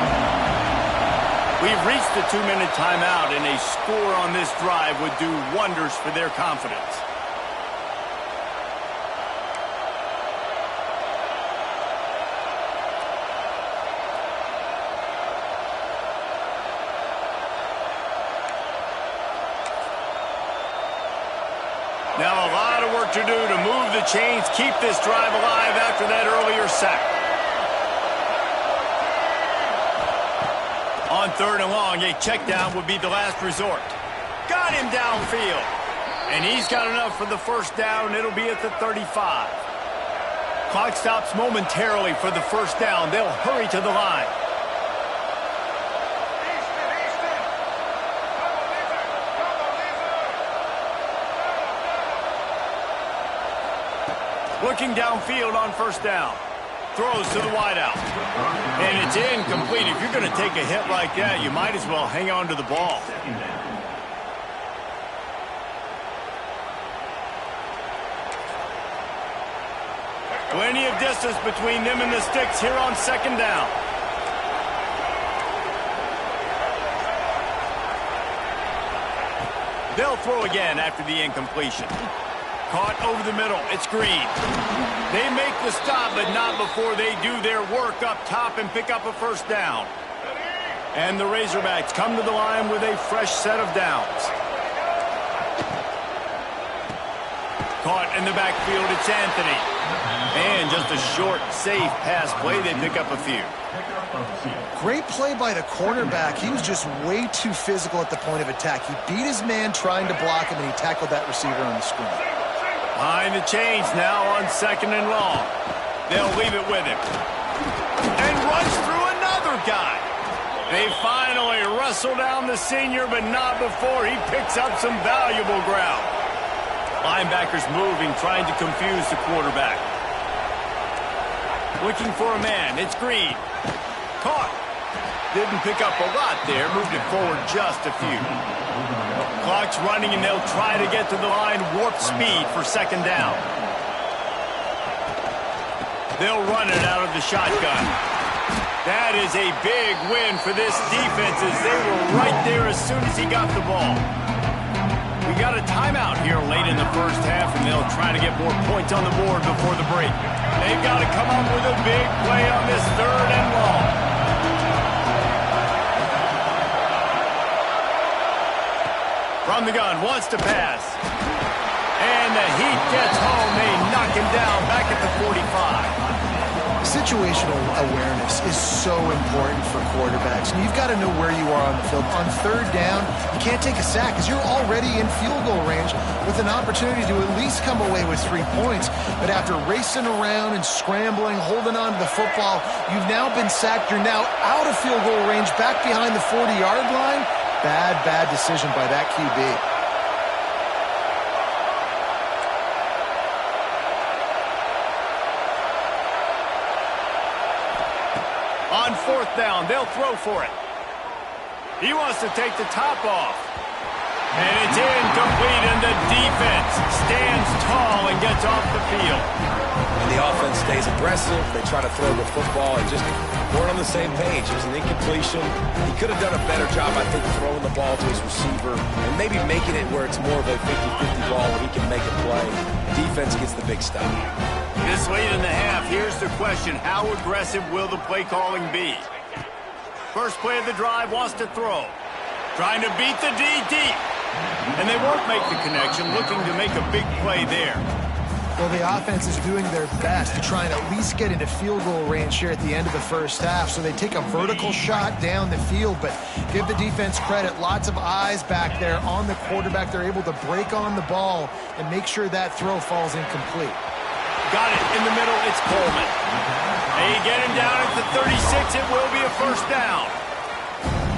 We've reached the 2-minute timeout, and a score on this drive would do wonders for their confidence. Now a lot of work to do to move the chains, keep this drive alive after that earlier sack. On third and long, a check down would be the last resort. Got him downfield. And he's got enough for the first down. It'll be at the 35. Clock stops momentarily for the first down. They'll hurry to the line. Looking downfield on first down. Throws to the wideout. And it's incomplete. If you're going to take a hit like that, you might as well hang on to the ball. Plenty of distance between them and the sticks here on second down. They'll throw again after the incompletion. Caught over the middle. It's Green. They make the stop, but not before they do their work up top and pick up a first down. And the Razorbacks come to the line with a fresh set of downs. Caught in the backfield, it's Anthony. And just a short, safe pass play. They pick up a few. Great play by the cornerback. He was just way too physical at the point of attack. He beat his man trying to block him, and he tackled that receiver on the screen. Behind the chains now on second and long. They'll leave it with him. And runs through another guy. They finally wrestle down the senior, but not before he picks up some valuable ground. Linebackers moving, trying to confuse the quarterback. Looking for a man. It's Green. Caught. Didn't pick up a lot there. Moved it forward just a few. Clock's running, and they'll try to get to the line. Warp speed for second down. They'll run it out of the shotgun. That is a big win for this defense, as they were right there as soon as he got the ball. We got a timeout here late in the first half, and they'll try to get more points on the board before the break. They've got to come up with a big play on this third and long. From the gun, wants to pass. And the Heat gets home. They knock him down back at the 45. Situational awareness is so important for quarterbacks. And you've got to know where you are on the field. On third down, you can't take a sack because you're already in field goal range with an opportunity to at least come away with 3 points. But after racing around and scrambling, holding on to the football, you've now been sacked. You're now out of field goal range, back behind the 40-yard line. Bad decision by that QB. On fourth down, they'll throw for it. He wants to take the top off. And it's incomplete, and the defense stands tall and gets off the field. And the offense stays aggressive. They try to throw the football and just weren't on the same page. It was an incompletion. He could have done a better job, I think, throwing the ball to his receiver and maybe making it where it's more of a 50-50 ball where he can make a play. Defense gets the big stop. This late in the half, here's the question. How aggressive will the play calling be? First play of the drive, wants to throw. Trying to beat the D deep. And they won't make the connection, looking to make a big play there. Well, the offense is doing their best to try and at least get into field goal range here at the end of the first half. So they take a vertical shot down the field, but give the defense credit. Lots of eyes back there on the quarterback. They're able to break on the ball and make sure that throw falls incomplete. Got it in the middle. It's Coleman. They get him down at the 36. It will be a first down.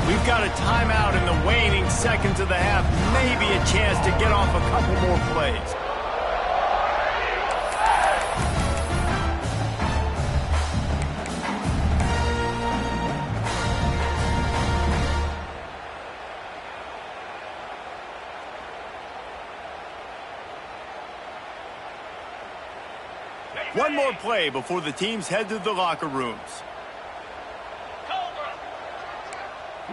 We've got a timeout in the waning seconds of the half. Maybe a chance to get off a couple more plays. One more play before the teams head to the locker rooms.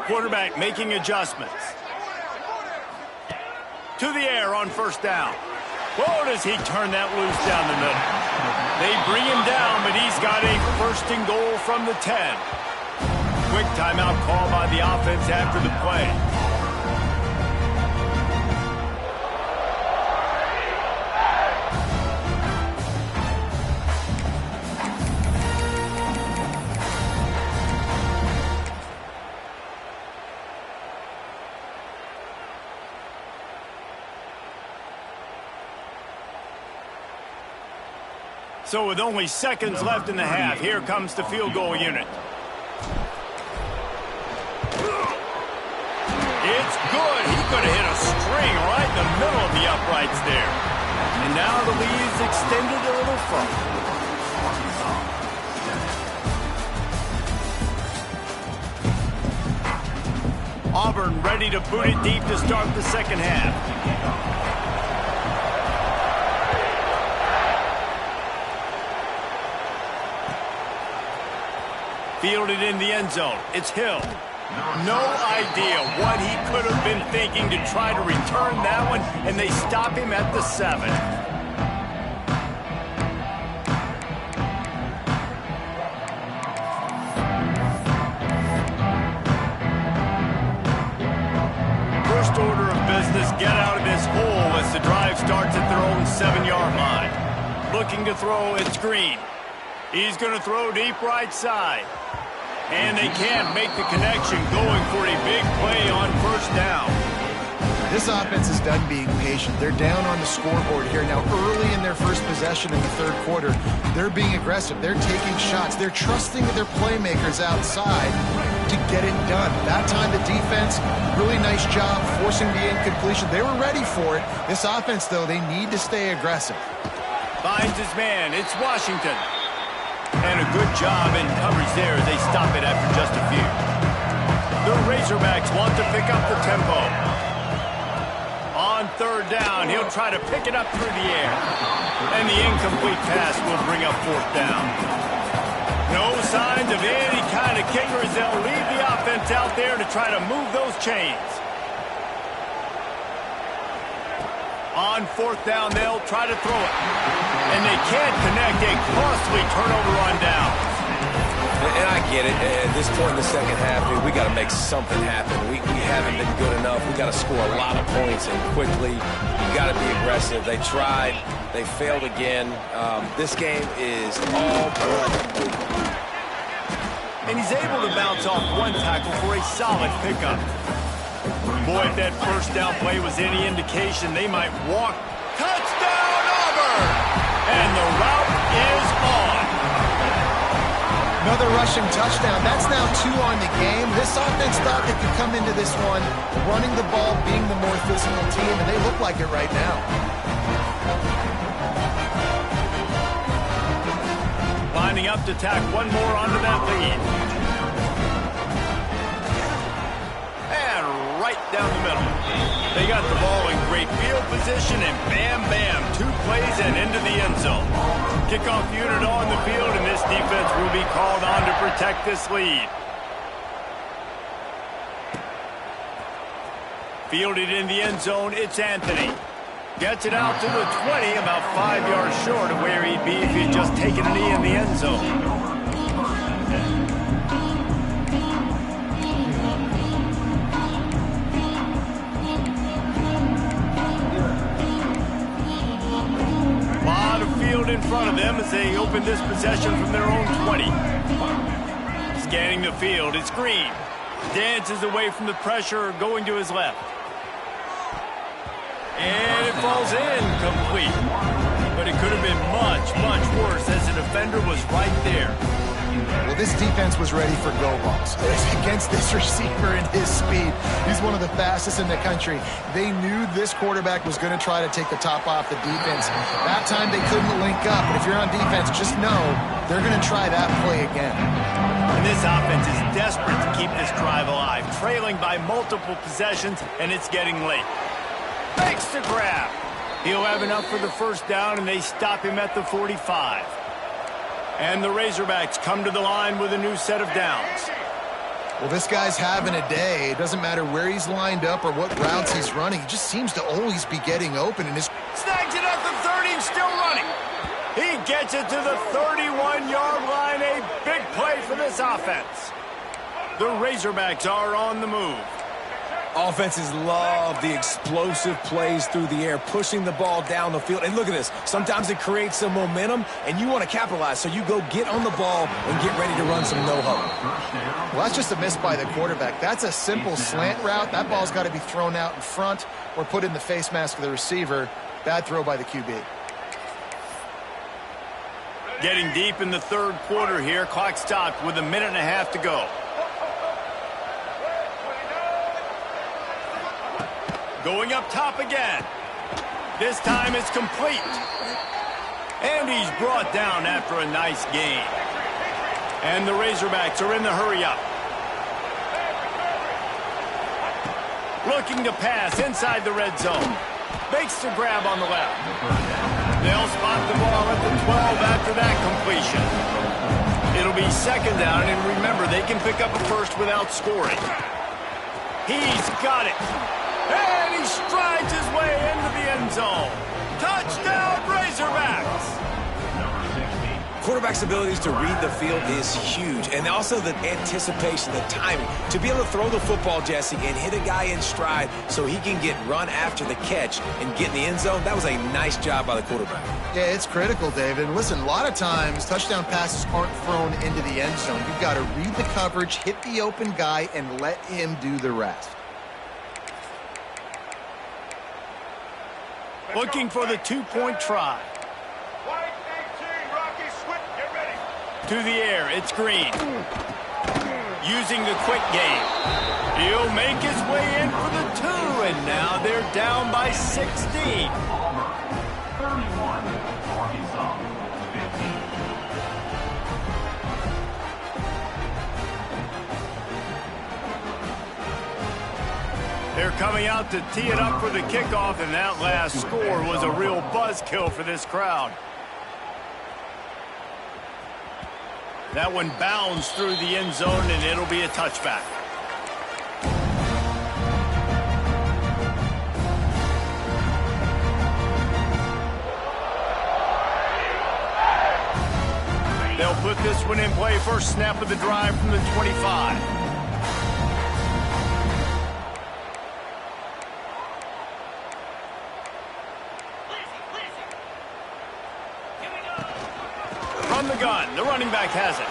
Quarterback making adjustments. To the air on first down. Whoa, does he turn that loose down the middle. They bring him down, but he's got a first and goal from the 10. Quick timeout call by the offense after the play. So with only seconds left in the half, here comes the field goal unit. It's good. He could have hit a string right in the middle of the uprights there. And now the lead's extended a little further. Auburn ready to boot it deep to start the second half. Fielded in the end zone. It's Hill. No idea what he could have been thinking to try to return that one, and they stop him at the 7. First order of business, get out of this hole as the drive starts at their own 7-yard line. Looking to throw, it's Green. He's going to throw deep right side. And they can't make the connection, going for a big play on first down. This offense is done being patient. They're down on the scoreboard here. Now, early in their first possession in the third quarter, they're being aggressive. They're taking shots. They're trusting their playmakers outside to get it done. That time, the defense, really nice job forcing the incompletion. They were ready for it. This offense, though, they need to stay aggressive. Finds his man. It's Washington. And a good job in coverage there as they stop it after just a few. The Razorbacks want to pick up the tempo. On third down, he'll try to pick it up through the air. And the incomplete pass will bring up fourth down. No signs of any kind of kicker as they'll leave the offense out there to try to move those chains. On fourth down, they'll try to throw it. And they can't connect. A costly turnover on downs. And I get it. At this point in the second half, we got to make something happen. We haven't been good enough. We got to score a lot of points and quickly. You got to be aggressive. They tried. They failed again. This game is all but over. And he's able to bounce off one tackle for a solid pickup. Boy, if that first down play was any indication, they might walk. Touchdown, Auburn! And the route is on. Another rushing touchdown. That's now 2 on the game. This offense thought they could come into this one running the ball, being the more physical team, and they look like it right now. Lining up to tack one more onto that lead. And right down the middle. They got the ball in great field position, and bam, bam, 2 plays and into the end zone. Kickoff unit on the field, and this defense will be called on to protect this lead. Fielded in the end zone, it's Anthony. Gets it out to the 20, about 5 yards short of where he'd be if he'd just taken a knee in the end zone. In front of them as they open this possession from their own 20. Scanning the field, it's Green. Dances away from the pressure, going to his left. And it falls in, complete. But it could have been much, much worse as the defender was right there. Well, this defense was ready for go balls. Against this receiver and his speed, he's one of the fastest in the country. They knew this quarterback was going to try to take the top off the defense. That time they couldn't link up. But if you're on defense, just know they're going to try that play again. And this offense is desperate to keep this drive alive, trailing by multiple possessions, and it's getting late. Makes the grab. He'll have enough for the first down, and they stop him at the 45. And the Razorbacks come to the line with a new set of downs. Well, this guy's having a day. It doesn't matter where he's lined up or what routes he's running. He just seems to always be getting open. And his snags it at the 30 and still running. He gets it to the 31-yard line. A big play for this offense. The Razorbacks are on the move. Offenses love the explosive plays through the air, pushing the ball down the field. And look at this. Sometimes it creates some momentum, and you want to capitalize. So you go get on the ball and get ready to run some no-huddle. Well, that's just a miss by the quarterback. That's a simple slant route. That ball's got to be thrown out in front or put in the face mask of the receiver. Bad throw by the QB. Getting deep in the third quarter here. Clock stopped with 1.5 minutes to go. Going up top again. This time it's complete. And he's brought down after a nice gain. And the Razorbacks are in the hurry-up. Looking to pass inside the red zone. Makes the grab on the left. They'll spot the ball at the 12 after that completion. It'll be second down, and remember, they can pick up a first without scoring. He's got it. And he strides his way into the end zone. Touchdown, Razorbacks! Quarterback's abilities to read the field is huge, and also the anticipation, the timing. To be able to throw the football, Jesse, and hit a guy in stride so he can get run after the catch and get in the end zone, that was a nice job by the quarterback. Yeah, it's critical, David. And listen, a lot of times touchdown passes aren't thrown into the end zone. You've got to read the coverage, hit the open guy, and let him do the rest. Looking for the two-point try. To the air, it's Green. Using the quick game. He'll make his way in for the 2, and now they're down by 16. 31, Arkansas, 15. They're coming out to tee it up for the kickoff, and that last score was a real buzzkill for this crowd. That one bounds through the end zone, and it'll be a touchback. They'll put this one in play. First snap of the drive from the 25. From the gun, the running back has it.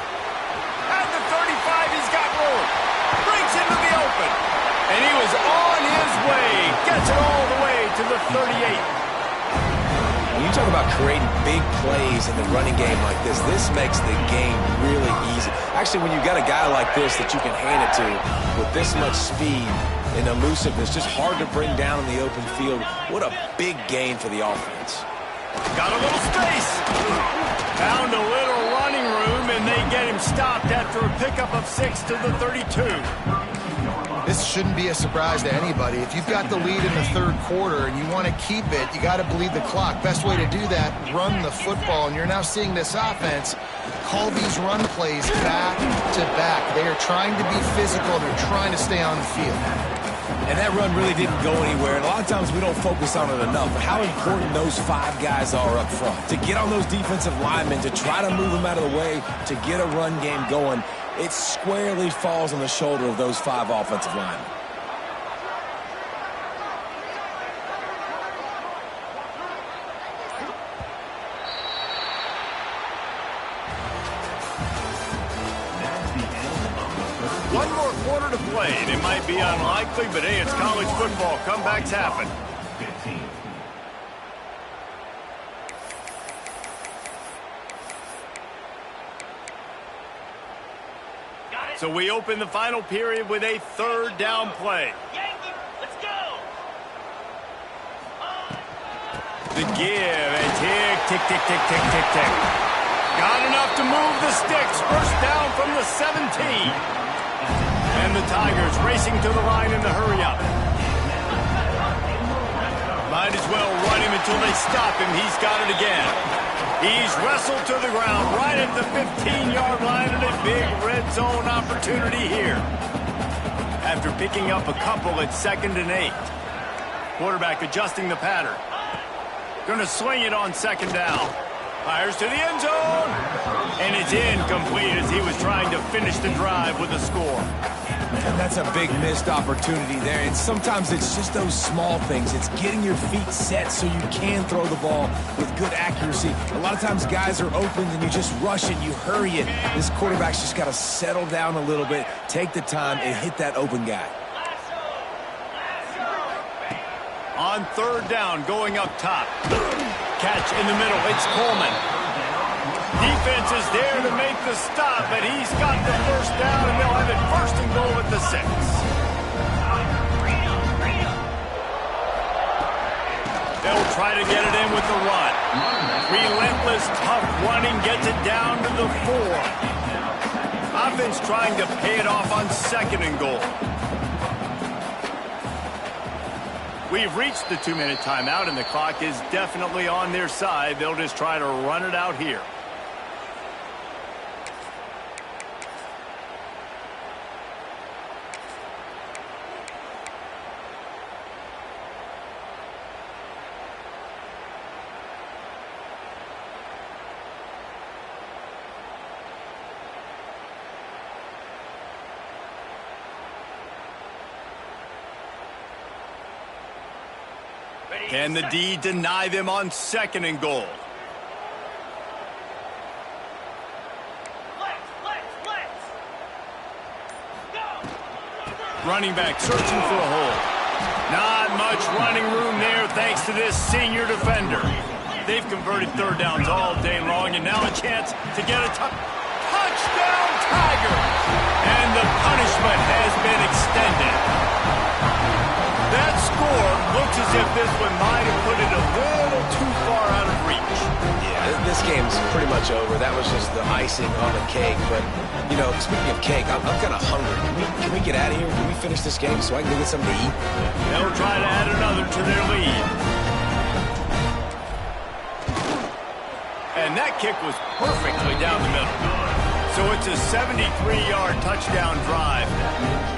At the 35, he's got room. Breaks into the open. And he was on his way. Gets it all the way to the 38. When you talk about creating big plays in the running game like this makes the game really easy. Actually, when you've got a guy like this that you can hand it to with this much speed and elusiveness, just hard to bring down in the open field. What a big gain for the offense. Got a little space. Found a little running room, and they get him stopped after a pickup of 6 to the 32. This shouldn't be a surprise to anybody. If you've got the lead in the third quarter and you want to keep it, you got to bleed the clock. Best way to do that, run the football. And you're now seeing this offense call these run plays back to back. They are trying to be physical. They're trying to stay on the field. And that run really didn't go anywhere. And a lot of times we don't focus on it enough. But how important those 5 guys are up front. To get on those defensive linemen, to try to move them out of the way, to get a run game going, it squarely falls on the shoulder of those 5 offensive linemen. One more quarter to play, and it might be unlikely, but hey, it's college football. Comebacks happen. So we open the final period with a third down play. Let's go. The give, and tick, tick, tick, tick, tick, tick, tick. Got enough to move the sticks. First down from the 17. And the Tigers racing to the line in the hurry-up. Might as well run him until they stop him. He's got it again. He's wrestled to the ground right at the 15-yard line, and a big red zone opportunity here. After picking up a couple at 2nd and 8. Quarterback adjusting the pattern. Going to swing it on 2nd down. Fires to the end zone. And it's incomplete as he was trying to finish the drive with a score. And that's a big missed opportunity there. And sometimes it's just those small things. It's getting your feet set so you can throw the ball with good accuracy. A lot of times guys are open and you just rush it, you hurry it. This quarterback's just got to settle down a little bit, take the time, and hit that open guy. On 3rd down, going up top. Catch in the middle. It's Coleman. Defense is there to make the stop, but he's got the first down, and they'll have it 1st and goal at the 6. They'll try to get it in with the run. Relentless, tough running gets it down to the 4. Offense trying to pay it off on 2nd and goal. We've reached the 2-minute timeout, and the clock is definitely on their side. They'll just try to run it out here. Can the D deny them on 2nd and goal? Running back searching for a hole. Not much running room there thanks to this senior defender. They've converted 3rd downs all day long, and now a chance to get a touchdown Tigers! And the punishment has been extended. That score looks as if this one might have put it a little too far out of reach. Yeah, this game's pretty much over. That was just the icing on the cake. But, you know, speaking of cake, I'm kind of hungry. Can we get out of here? Can we finish this game so I can go get something to eat? They'll try to add another to their lead. And that kick was perfectly down the middle. So it's a 73-yard touchdown drive.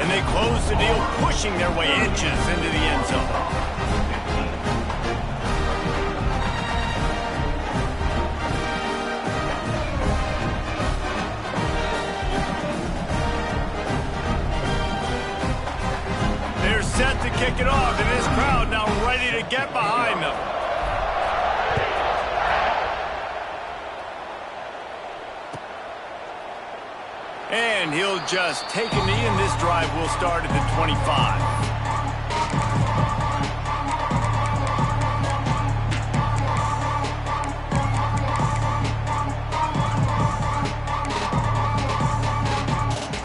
And they close the deal, pushing their way inches into the end zone. They're set to kick it off, and this crowd now ready to get behind them. And he'll just take a knee, and this drive will start at the 25.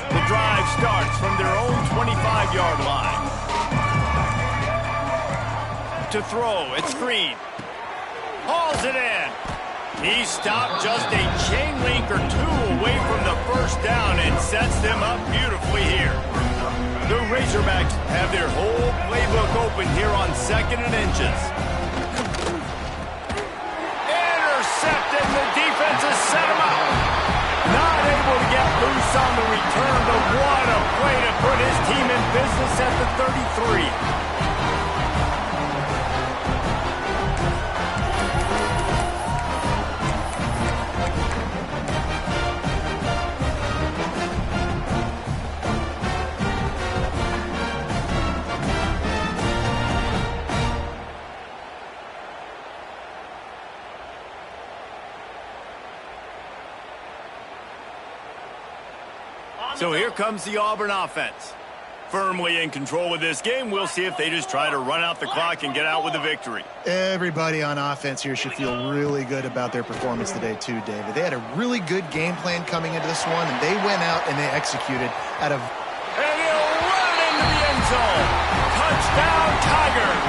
The drive starts from their own 25-yard line. To throw, it's Green. Hauls it in. He stopped just a chain link or two away from the first down and sets them up beautifully here. The Razorbacks have their whole playbook open here on 2nd and inches. Intercepted, the defense has set him up. Not able to get loose on the return, but what a play to put his team in business at the 33. So here comes the Auburn offense. firmly in control of this game. We'll see if they just try to run out the clock and get out with a victory. Everybody on offense here should feel really good about their performance today too, David. They had a really good game plan coming into this one, and they went out and they executed at a... And he'll run into the end zone. Touchdown, Tigers.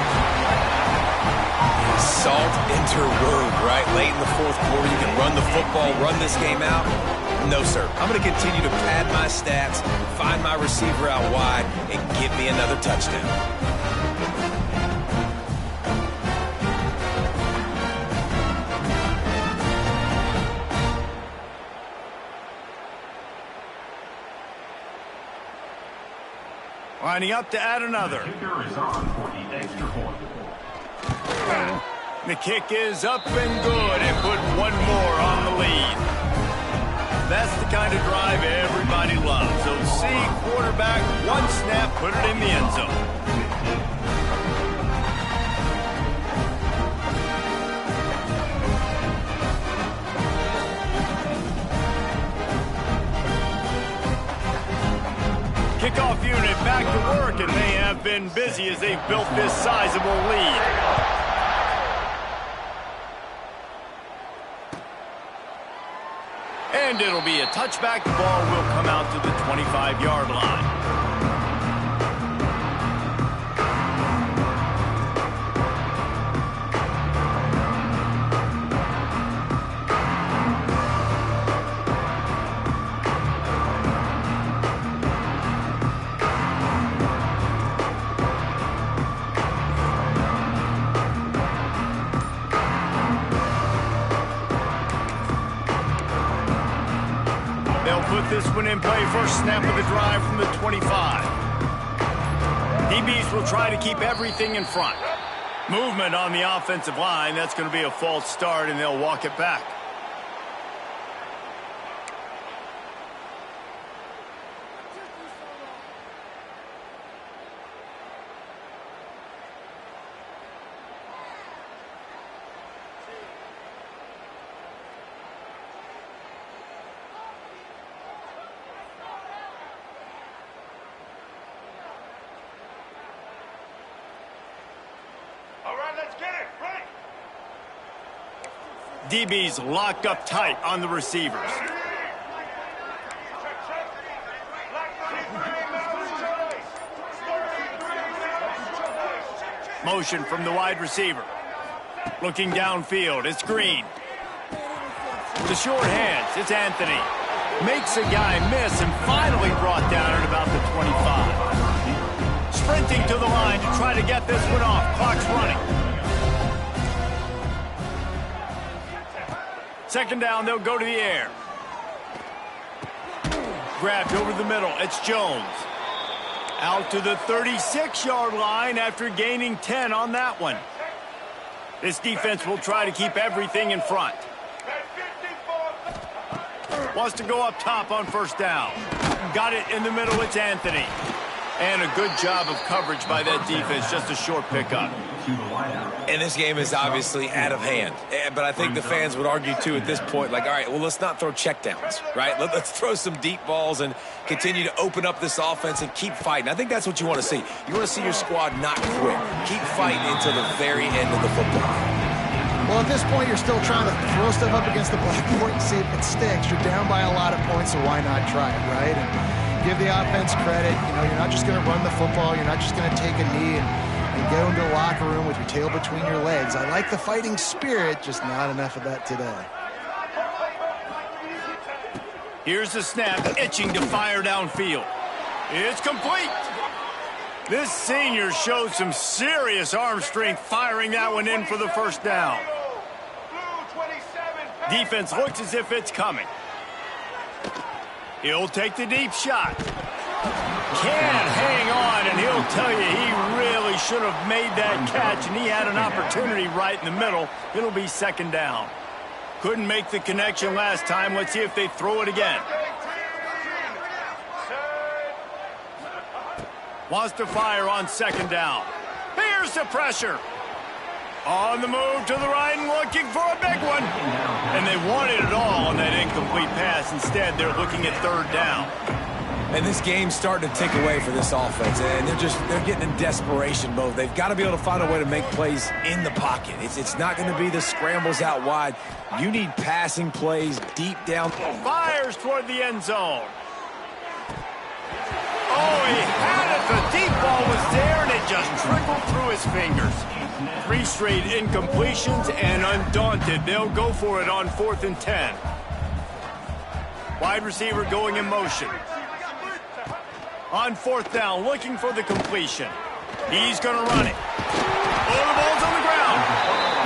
Salt interwound, right? Late in the fourth quarter, you can run the football, run this game out. No, sir. I'm going to continue to pad my stats, find my receiver out wide, and give me another touchdown. Lining up to add another. The kick is up and good and put one more on the lead. That's the kind of drive everybody loves. So see quarterback, one snap, put it in the end zone. Kickoff unit back to work, and they have been busy as they've built this sizable lead. And it'll be a touchback. The ball will come out to the 25-yard line. Put this one in play. First snap of the drive from the 25. DBs will try to keep everything in front. Movement on the offensive line. That's going to be a false start, and they'll walk it back. DB's locked up tight on the receivers. Motion from the wide receiver. Looking downfield, it's Green. With the short hands, it's Anthony. Makes a guy miss and finally brought down at about the 25. Sprinting to the line to try to get this one off. Clock's running. Second down, they'll go to the air. Grabbed over the middle, it's Jones. Out to the 36-yard line after gaining 10 on that one. This defense will try to keep everything in front. Wants to go up top on first down. Got it in the middle, it's Anthony. And a good job of coverage by that defense, just a short pickup. And this game is obviously out of hand. But I think the fans would argue, too, at this point, like, all right, well, let's not throw checkdowns, right? Let's throw some deep balls and continue to open up this offense and keep fighting. I think that's what you want to see. You want to see your squad not quit. Keep fighting until the very end of the football. Well, at this point, you're still trying to throw stuff up against the blackboard and see if it sticks. You're down by a lot of points, so why not try it, right? And give the offense credit. You know, you're not just going to run the football. You're not just going to take a knee and go into the locker room with your tail between your legs. I like the fighting spirit, just not enough of that today. Here's the snap, itching to fire downfield. It's complete. This senior showed some serious arm strength firing that one in for the first down. Defense looks as if it's coming. He'll take the deep shot. Can't hang on, and he'll tell you he really should have made that catch, and he had an opportunity right in the middle. It'll be second down. Couldn't make the connection last time. Let's see if they throw it again. Wants to fire on second down. Here's the pressure. On the move to the right and looking for a big one. And they wanted it all on that incomplete pass. Instead, they're looking at third down. And this game's starting to tick away for this offense, and they're getting in desperation mode. They've got to be able to find a way to make plays in the pocket. It's not going to be the scrambles out wide. You need passing plays deep down. Fires toward the end zone. Oh, he had it. The deep ball was there, and it just trickled through his fingers. 3 straight incompletions, and undaunted, they'll go for it on 4th and 10. Wide receiver going in motion. On 4th down, looking for the completion. He's going to run it. Oh, the ball's on the ground.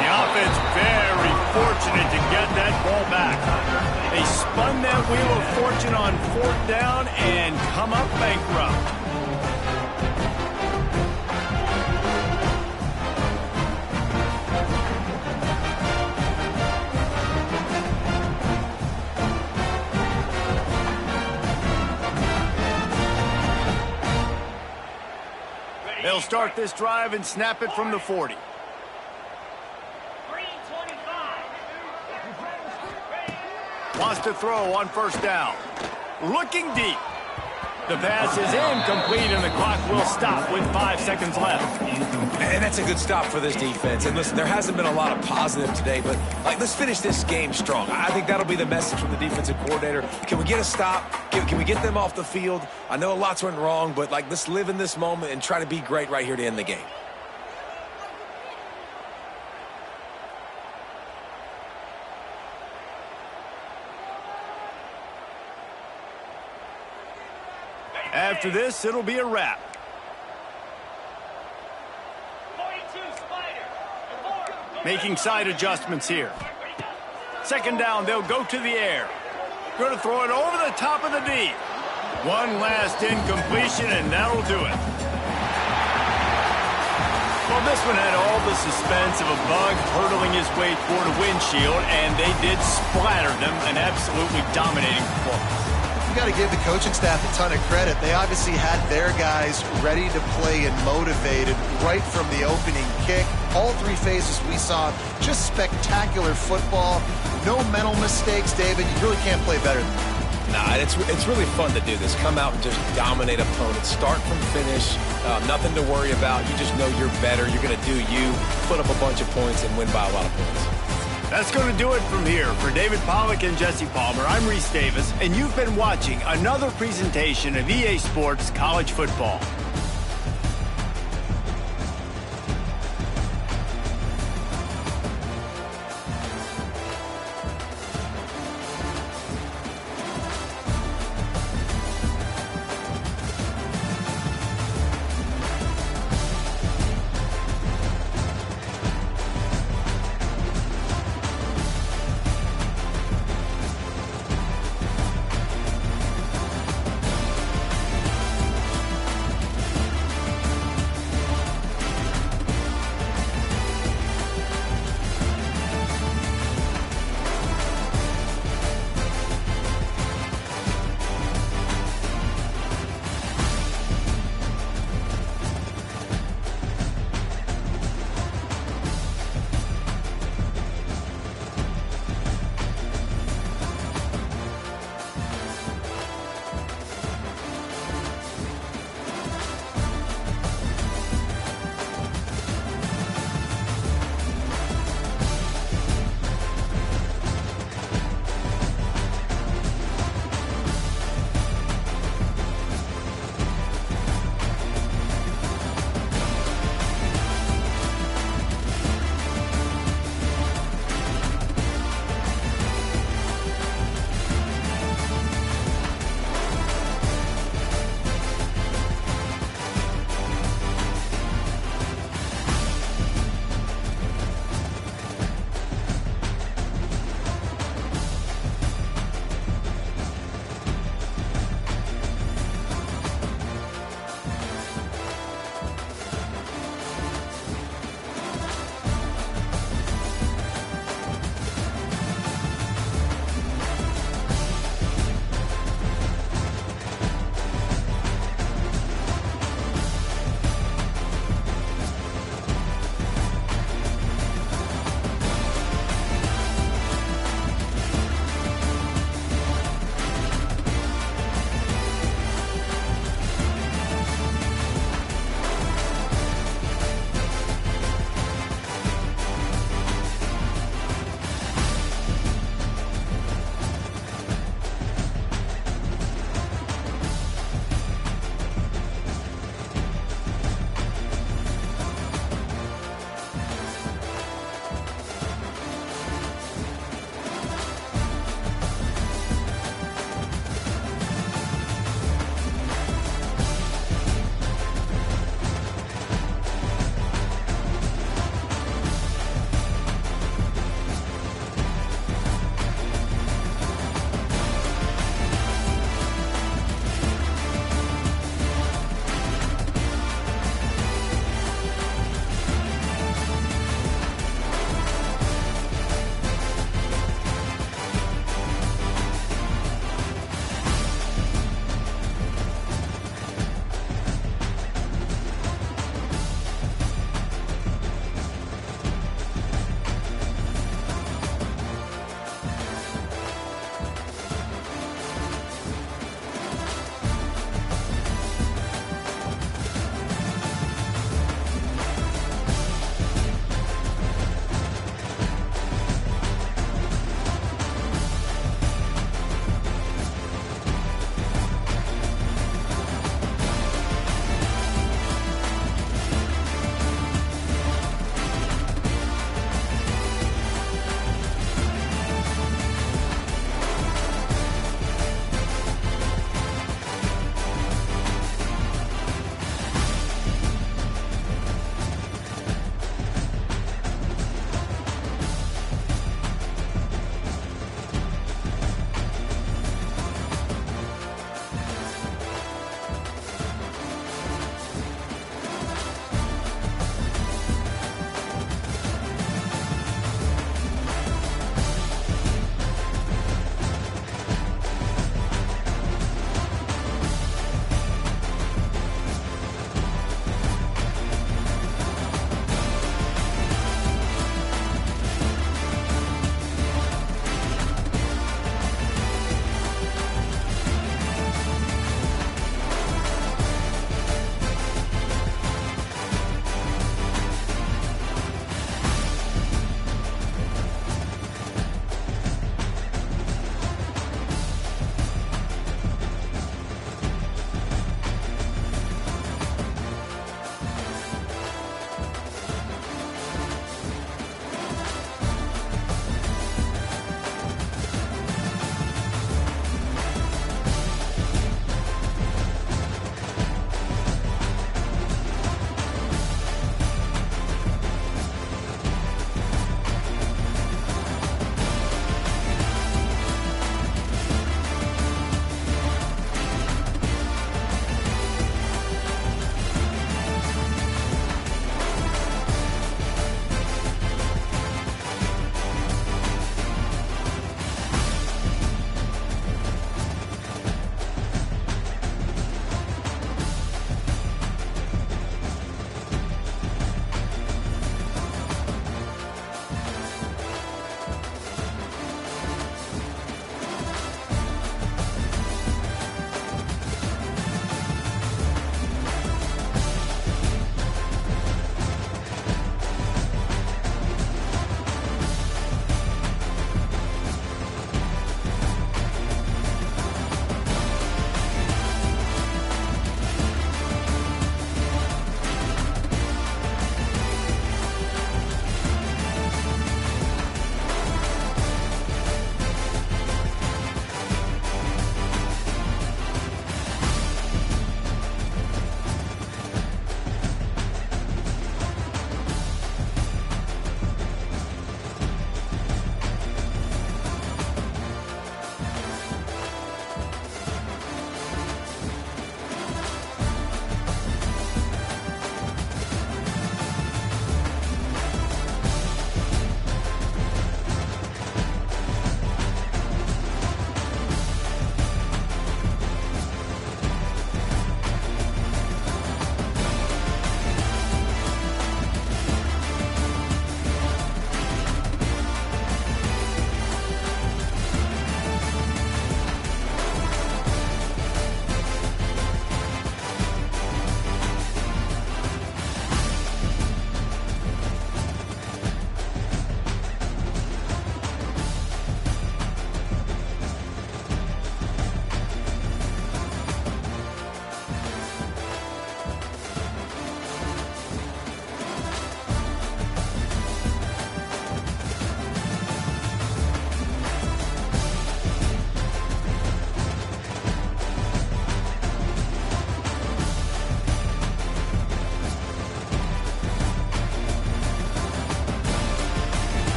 The offense very fortunate to get that ball back. They spun that wheel of fortune on 4th down and come up bankrupt. They'll start this drive and snap it from the 40. Wants to throw on 1st down. Looking deep. The pass is incomplete, and the clock will stop with 5 seconds left. And that's a good stop for this defense. And listen, there hasn't been a lot of positive today, but let's finish this game strong. I think that'll be the message from the defensive coordinator. Can we get a stop? Can we get them off the field? I know lots went wrong, but let's live in this moment and try to be great right here to end the game. After this, it'll be a wrap. Making side adjustments here. 2nd down, they'll go to the air. Going to throw it over the top of the D. One last incompletion, and that'll do it. Well, this one had all the suspense of a bug hurtling his way toward a windshield, and they did splatter them, an absolutely dominating performance. You got to give the coaching staff a ton of credit. They obviously had their guys ready to play and motivated right from the opening kick. All 3 phases we saw, just spectacular football. No mental mistakes, David. You really can't play better than that. Nah, it's really fun to do this. Come out and just dominate opponents. Start from finish. Nothing to worry about. You just know you're better. You're going to do you, put up a bunch of points, and win by a lot of points. That's going to do it from here. For David Pollack and Jesse Palmer, I'm Reese Davis, and you've been watching another presentation of EA Sports College Football.